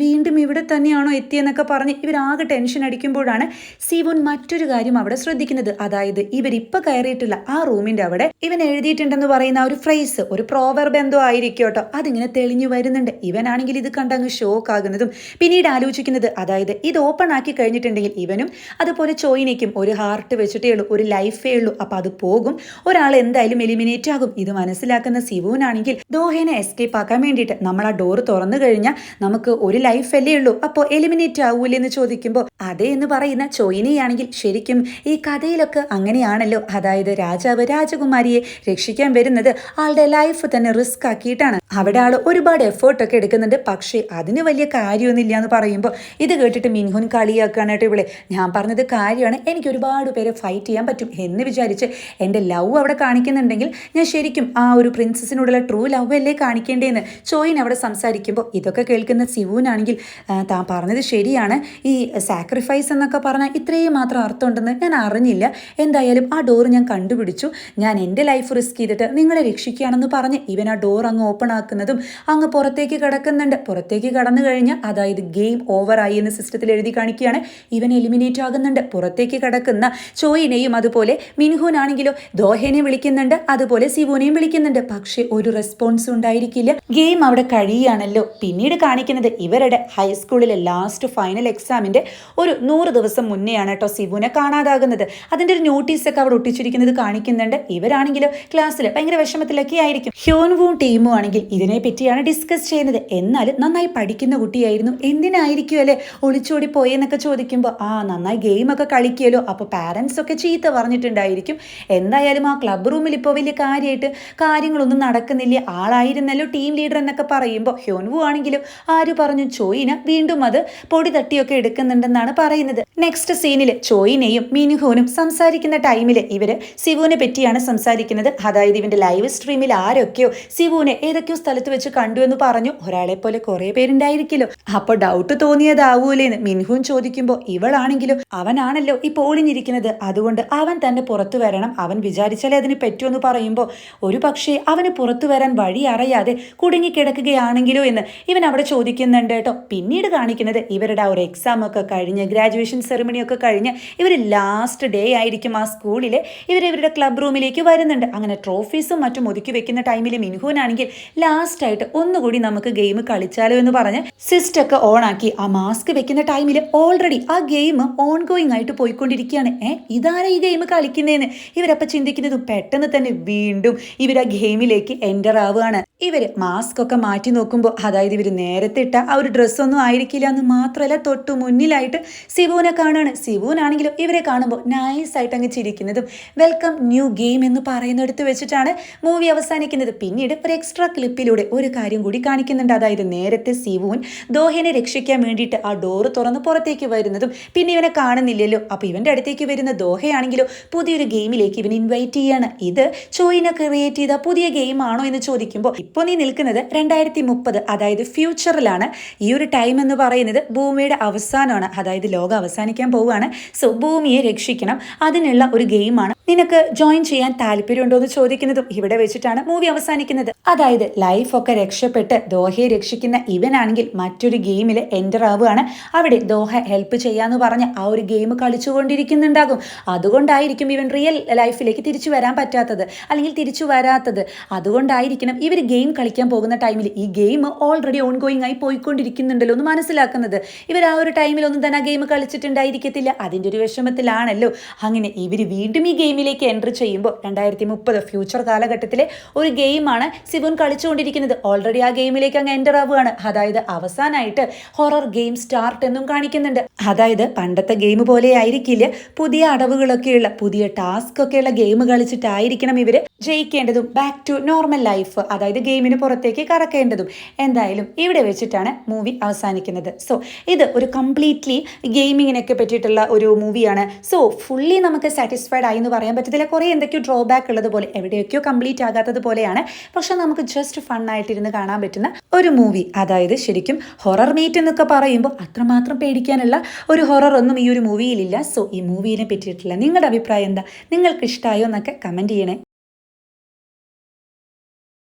വീണ്ടും ഇവിടെ തന്നെയാണോ എത്തിയെന്നൊക്കെ പറഞ്ഞ് ഇവരാകെ ടെൻഷൻ അടിക്കുമ്പോഴാണ് സിവുൻ മറ്റൊരു കാര്യം അവിടെ ശ്രദ്ധിക്കുന്നത്. അതായത് ഇവരിപ്പോൾ കയറിയിട്ടുള്ള ആ റൂമിന്റെ അവിടെ ഇവൻ എഴുതിയിട്ടുണ്ടെന്ന് പറയുന്ന ഒരു ഫ്രേസ്, ഒരു പ്രോവർബ് എന്തോ ആയിരിക്കും കേട്ടോ, അതിങ്ങനെ തെളിഞ്ഞു വരുന്നുണ്ട്. ഇവനാണെങ്കിൽ ഇത് കണ്ടങ്ങ് ഷോക്ക് ആകുന്നതും പിന്നീട് ആലോചിക്കുന്നത് അതായത് ഇത് ഓപ്പൺ ആക്കി കഴിഞ്ഞിട്ടുണ്ടെങ്കിൽ ഇവനും അതുപോലെ ചോയിനേക്കും ഒരു ഹാർട്ട് വെച്ചിട്ടേ ഉള്ളൂ, ഒരു ലൈഫേ ഉള്ളൂ, അപ്പൊ അത് പോകും, ഒരാൾ എന്തായാലും എലിമിനേറ്റ് ആകും. ഇത് മനസ്സിലാക്കുന്ന സിവുനാണെങ്കിൽ ദോഹേനെ എസ്കേപ്പ് ആക്കാൻ വേണ്ടിയിട്ട് നമ്മൾ ആ ഡോർ തുറന്നു കഴിഞ്ഞാൽ നമുക്ക് ഒരു ലൈഫ് അല്ലേ ഉള്ളൂ, അപ്പോൾ എലിമിനേറ്റ് ആവൂലേ എന്ന് ചോദിക്കുമ്പോൾ അതേ എന്ന് പറയുന്ന ചോയിനിയാണെങ്കിൽ ശരിക്കും ഈ കഥയിലൊക്കെ അങ്ങനെയാണല്ലോ. അതായത് രാജാവ് രാജകുമാരിയെ രക്ഷിക്കാൻ വരുന്നത് ആളുടെ ലൈഫ് തന്നെ റിസ്ക് ആക്കിയിട്ടാണ്. അവിടെ ആൾ ഒരുപാട് എഫേർട്ടൊക്കെ എടുക്കുന്നുണ്ട്, പക്ഷേ അതിന് വലിയ കാര്യമൊന്നുമില്ല എന്ന് പറയുമ്പോൾ ഇത് കേട്ടിട്ട് മിൻഹുൻ കളിയാക്കാനായിട്ട് ഇവിടെ ഞാൻ പറഞ്ഞത് കാര്യമാണ്, എനിക്ക് ഒരുപാട് പേരെ ഫൈറ്റ് ചെയ്യാൻ പറ്റും എന്ന് വിചാരിച്ച് എൻ്റെ ലവ് അവിടെ കാണിക്കുന്നുണ്ടെങ്കിൽ ഞാൻ ശരിക്കും ആ ഒരു പ്രിൻസസിനോടുള്ള ട്രൂ ലവ് അല്ലേ കാണിക്കേണ്ടതെന്ന് ചോയിൻ അവിടെ സംസാരിക്കുമ്പോൾ ഇതൊക്കെ കേൾക്കുന്ന സിവുനാണെങ്കിൽ താൻ പറഞ്ഞത് ശരിയാണ്, ഈ സാക്രിഫൈസ് എന്നൊക്കെ പറഞ്ഞാൽ ഇത്രയും മാത്രം അർത്ഥമുണ്ടെന്ന് ഞാൻ അറിഞ്ഞില്ല, എന്തായാലും ആ ഡോർ ഞാൻ കണ്ടുപിടിച്ചു, ഞാൻ എൻ്റെ ലൈഫ് റിസ്ക് ചെയ്തിട്ട് നിങ്ങളെ രക്ഷിക്കുകയാണെന്ന് പറഞ്ഞ് ഇവൻ ആ ഡോർ അങ്ങ് ഓപ്പൺ ആക്കുന്നതും അങ്ങ് പുറത്തേക്ക് കിടക്കുന്നുണ്ട്. പുറത്തേക്ക് കടന്നു കഴിഞ്ഞാൽ അതായത് ഗെയിം ഓവർ ആയി എന്ന് സിസ്റ്റത്തിൽ എഴുതി കാണിക്കുകയാണ്. ഇവൻ എലിമിനേറ്റ് ആകുന്നുണ്ട്. പുറത്തേക്ക് കിടക്കുന്ന ചോയിനെയും അതുപോലെ മിൻഹുനാണെങ്കിലോ ദോഹേനെ വിളിക്കുന്നുണ്ട്, അതുപോലെ സിവുനെയും വിളിക്കുന്നുണ്ട്. പക്ഷേ ഒരു റെസ്പോൺസ് ഉണ്ടായിരിക്കില്ല. ഗെയിം അവിടെ കഴിയുകയാണല്ലോ. പിന്നീട് കാണിക്കുന്നത് ഇവരുടെ ഹൈസ്കൂളിലെ ലാസ്റ്റ് ഫൈനൽ എക്സാമിന്റെ ഒരു 100 ദിവസം മുന്നെയാണ് കേട്ടോ സിവുനെ കാണാതാകുന്നത്. അതിന്റെ ഒരു നോട്ടീസൊക്കെ അവിടെ ഒട്ടിച്ചിരിക്കുന്നത് കാണിക്കുന്നുണ്ട്. ഇവരാണെങ്കിലോ ക്ലാസ്സിൽ ഭയങ്കര വിഷമത്തിലൊക്കെ ആയിരിക്കും. ഹ്യോൻവും ടീമും ആണെങ്കിൽ ഇതിനെ പറ്റിയാണ് ഡിസ്കസ് ചെയ്യുന്നത്. എന്നാലും നന്നായി പഠിക്കുന്ന കുട്ടിയായിരുന്നു, എന്തിനായിരിക്കും അല്ലെ ഒളിച്ചോടി പോയെന്നൊക്കെ ചോദിക്കുമ്പോൾ നന്നായി ഗെയിമൊക്കെ കളിക്കുമല്ലോ, അപ്പോൾ പാരൻസ് ഒക്കെ ചീത്ത പറഞ്ഞിട്ടുണ്ടായിരിക്കും. എന്തായാലും ആ ക്ലബ് റൂമിൽ ഇപ്പോൾ വലിയ കാര്യമായിട്ട് കാര്യങ്ങളൊന്നും നടക്കുന്നില്ല, ആളായിരുന്നല്ലോ ടീം ലീഡർ എന്നൊക്കെ പറയുമ്പോൾ ഹ്യോൻവു ആണെങ്കിലും ആര് പറഞ്ഞു ചോയിന വീണ്ടും അത് പൊടി തട്ടിയൊക്കെ എടുക്കുന്നുണ്ടെന്നാണ് പറയുന്നത്. നെക്സ്റ്റ് സീനിൽ ചോയിനെയും മിൻഹുനും സംസാരിക്കുന്ന ടൈമിൽ ഇവര് സിവുവിനെ പറ്റിയാണ് സംസാരിക്കുന്നത്. അതായത് ഇവന്റെ ലൈവ് സ്ട്രീമിൽ ആരൊക്കെയോ സിവുവിനെ ഏതൊക്കെയോ സ്ഥലത്ത് വെച്ച് കണ്ടു എന്ന് പറഞ്ഞു. ഒരാളെ പോലെ കുറെ പേരുണ്ടായിരിക്കല്ലോ, അപ്പോൾ ഡൗട്ട് തോന്നിയതാവൂലേന്ന് മിൻഹുൻ ചോദിക്കുമ്പോൾ ഇവളാണെങ്കിലും അവനാണല്ലോ ഈ പോളിഞ്ഞിരിക്കുന്നത്, അതുകൊണ്ട് അവൻ തന്നെ പുറത്തു വരണം, അവൻ വിചാരിച്ചാലേ അതിന് പറ്റുമെന്ന് പറയുമ്പോൾ ഒരു പക്ഷേ അവന് പുറത്തു വരാൻ വഴി അറിയാതെ കുടുങ്ങിക്കിടക്കുകയാണെങ്കിലോ എന്ന് ഇവൻ അവിടെ ചോദിക്കുന്നുണ്ട് കേട്ടോ. പിന്നീട് കാണിക്കുന്നത് ഇവരുടെ ആ ഒരു എക്സാം ഒക്കെ കഴിഞ്ഞ് ഗ്രാജുവേഷൻ സെറിമണി ഒക്കെ കഴിഞ്ഞ് ഇവർ ലാസ്റ്റ് ഡേ ആയിരിക്കും ആ സ്കൂളിൽ ഇവരുടെ ക്ലബ് റൂമിലേക്ക് വരുന്നുണ്ട്. അങ്ങനെ ട്രോഫീസും മറ്റും ഒതുക്കി വെക്കുന്ന ടൈമിൽ മിൻഹുനാണെങ്കിൽ ലാസ്റ്റ് ആയിട്ട് ഒന്നുകൂടി നമുക്ക് ഗെയിം കളിച്ചാലോ എന്ന് പറഞ്ഞ് സിസ്റ്റം ഒക്കെ ഓൺ ആക്കി ആ മാസ്ക് വെക്കുന്ന ടൈമിൽ ഓൾറെഡി ആ ഗെയിം ഓൺ ഗോയിങ് ആയിട്ട് പോയിക്കൊണ്ടിരിക്കുകയാണ്. ഇതാരാ ഈ ഗെയിം കളിക്കുന്നതെന്ന് ഇവരപ്പം ചിന്തിക്കുന്നത് പെട്ടെന്ന് തന്നെ വീണ്ടും ഇവർ ആ ഗെയിമിലേക്ക് എൻ്റർ ആവുകയാണ്. ഇവർ മാസ്ക് ഒക്കെ മാറ്റി നോക്കുമ്പോൾ അതായത് ഇവർ നേരത്തെ ഇട്ട ആ ഒരു ഡ്രസ്സൊന്നും ആയിരിക്കില്ല എന്ന് മാത്രമല്ല തൊട്ടു മുന്നിലായിട്ട് സിവുവിനെ കാണുകയാണ്. സിവുവിനാണെങ്കിലും ഇവരെ കാണുമ്പോൾ നൈസായിട്ട് അങ്ങ് ചിരിക്കുന്നതും വെൽക്കം ന്യൂ ഗെയിം എന്ന് പറയുന്നിടത്ത് വെച്ചിട്ടാണ് മൂവി അവസാനിക്കുന്നത്. പിന്നീട് ഒരു എക്സ്ട്രാ ക്ലിപ്പിലൂടെ ഒരു കാര്യം കൂടി കാണിക്കുന്നുണ്ട്. അതായത് നേരത്തെ സിവുൻ ദോഹ ദോഹയെ രക്ഷിക്കാൻ വേണ്ടിയിട്ട് ആ ഡോറ് തുറന്ന് പുറത്തേക്ക് വരുന്നതും പിന്നെ ഇവനെ കാണുന്നില്ലല്ലോ. അപ്പൊ ഇവന്റെ അടുത്തേക്ക് വരുന്ന ദോഹയാണെങ്കിലോ പുതിയൊരു ഗെയിമിലേക്ക് ഇവൻ ഇൻവൈറ്റ് ചെയ്യാണ്. ഇത് ചോയിനെ ക്രിയേറ്റ് ചെയ്ത പുതിയ ഗെയിം ആണോ എന്ന് ചോദിക്കുമ്പോൾ ഇപ്പോൾ നീ നിൽക്കുന്നത് 2030, അതായത് ഫ്യൂച്ചറിലാണ്. ഈ ഒരു ടൈം എന്ന് പറയുന്നത് ഭൂമിയുടെ അവസാനമാണ്, അതായത് ലോകം അവസാനിക്കാൻ പോവുകയാണ്. സോ ഭൂമിയെ രക്ഷിക്കണം, അതിനുള്ള ഒരു ഗെയിമാണ്. നിനക്ക് ജോയിൻ ചെയ്യാൻ താല്പര്യമുണ്ടോ എന്ന് ചോദിക്കുന്നതും ഇവിടെ വെച്ചിട്ടാണ് മൂവി അവസാനിക്കുന്നത്. അതായത് ലൈഫൊക്കെ രക്ഷപ്പെട്ട് ദോഹയെ രക്ഷിക്കുന്ന ഇവനാണെങ്കിൽ മറ്റൊരു ഗെയിമിൽ എൻ്റർ ആവുകയാണ്. അവിടെ ദോഹ ഹെൽപ്പ് ചെയ്യാന്ന് പറഞ്ഞ് ആ ഒരു ഗെയിം കളിച്ചുകൊണ്ടിരിക്കുന്നുണ്ടാകും. അതുകൊണ്ടായിരിക്കും ഇവൻ റിയൽ ലൈഫിലേക്ക് തിരിച്ചു വരാൻ പറ്റാത്തത്, അല്ലെങ്കിൽ തിരിച്ചു വരാത്തത്. അതുകൊണ്ടായിരിക്കണം ഇവർ ഗെയിം കളിക്കാൻ പോകുന്ന ടൈമിൽ ഈ ഗെയിം ഓൾറെഡി ഓൺ ഗോയിങ് ആയി പോയിക്കൊണ്ടിരിക്കുന്നുണ്ടല്ലോ എന്ന് മനസ്സിലാക്കുന്നത്. ഇവർ ആ ഒരു ടൈമിലൊന്നും തന്നെ ആ ഗെയിം കളിച്ചിട്ടുണ്ടായിരിക്കത്തില്ല. അതിൻ്റെ ഒരു വിഷമത്തിലാണല്ലോ. അങ്ങനെ ഇവർ വീണ്ടും ഈ ഗെയിമിലേക്ക് എൻ്റർ ചെയ്യുമ്പോൾ 2030 ഫ്യൂച്ചർ കാലഘട്ടത്തിലെ ഒരു ഗെയിമാണ് സിവോൻ കളിച്ചുകൊണ്ടിരിക്കുന്നത്. ഓൾറെഡി ആ ഗെയിമിലേക്ക് അങ്ങ് എൻ്റർ ആവുകയാണ്. അതായത് അവസാനമായിട്ട് ഹൊറർ ഗെയിം സ്റ്റാർട്ട് എന്നും കാണിക്കുന്നുണ്ട്. അതായത് പണ്ടത്തെ ഗെയിം പോലെ ആയിരിക്കില്ല, പുതിയ അടവുകളൊക്കെയുള്ള പുതിയ ടാസ്ക് ഒക്കെയുള്ള ഗെയിം കളിച്ചിട്ടായിരിക്കണം ഇവര് ജയിക്കേണ്ടതും ബാക്ക് ടു നോർമൽ ലൈഫ്, അതായത് ഗെയിമിന് പുറത്തേക്ക് കറക്കേണ്ടതും. എന്തായാലും ഇവിടെ വെച്ചിട്ടാണ് മൂവി അവസാനിക്കുന്നത്. സോ ഇത് ഒരു കംപ്ലീറ്റ്ലി ഗെയിമിങ്ങിനൊക്കെ പറ്റിയിട്ടുള്ള ഒരു മൂവിയാണ്. സോ ഫുള്ളി നമുക്ക് സാറ്റിസ്ഫൈഡ് ആയി എന്ന് പറയാൻ പറ്റത്തില്ല. കുറേ എന്തൊക്കെയോ ഡ്രോബാക്ക് ഉള്ളതുപോലെ, എവിടെയൊക്കെയോ കംപ്ലീറ്റ് ആകാത്തത് പോലെയാണ്. പക്ഷെ നമുക്ക് ജസ്റ്റ് ഫണ്ണായിട്ടിരുന്ന് കാണാൻ പറ്റുന്ന ഒരു മൂവി. അതായത് ശരിക്കും ഹൊറർ മീറ്റ് എന്നൊക്കെ പറയുമ്പോൾ അത്രമാത്രം പേടിക്കാനുള്ള ഒരു ഹൊറർ ഒന്നും ഈ ഒരു മൂവിയിലില്ല. സോ ഈ മൂവിനെ പറ്റിയിട്ടുള്ള നിങ്ങളുടെ അഭിപ്രായം എന്താ? നിങ്ങൾക്ക് ഇഷ്ടമായോ എന്നൊക്കെ കമൻറ്റ് ചെയ്യണേ.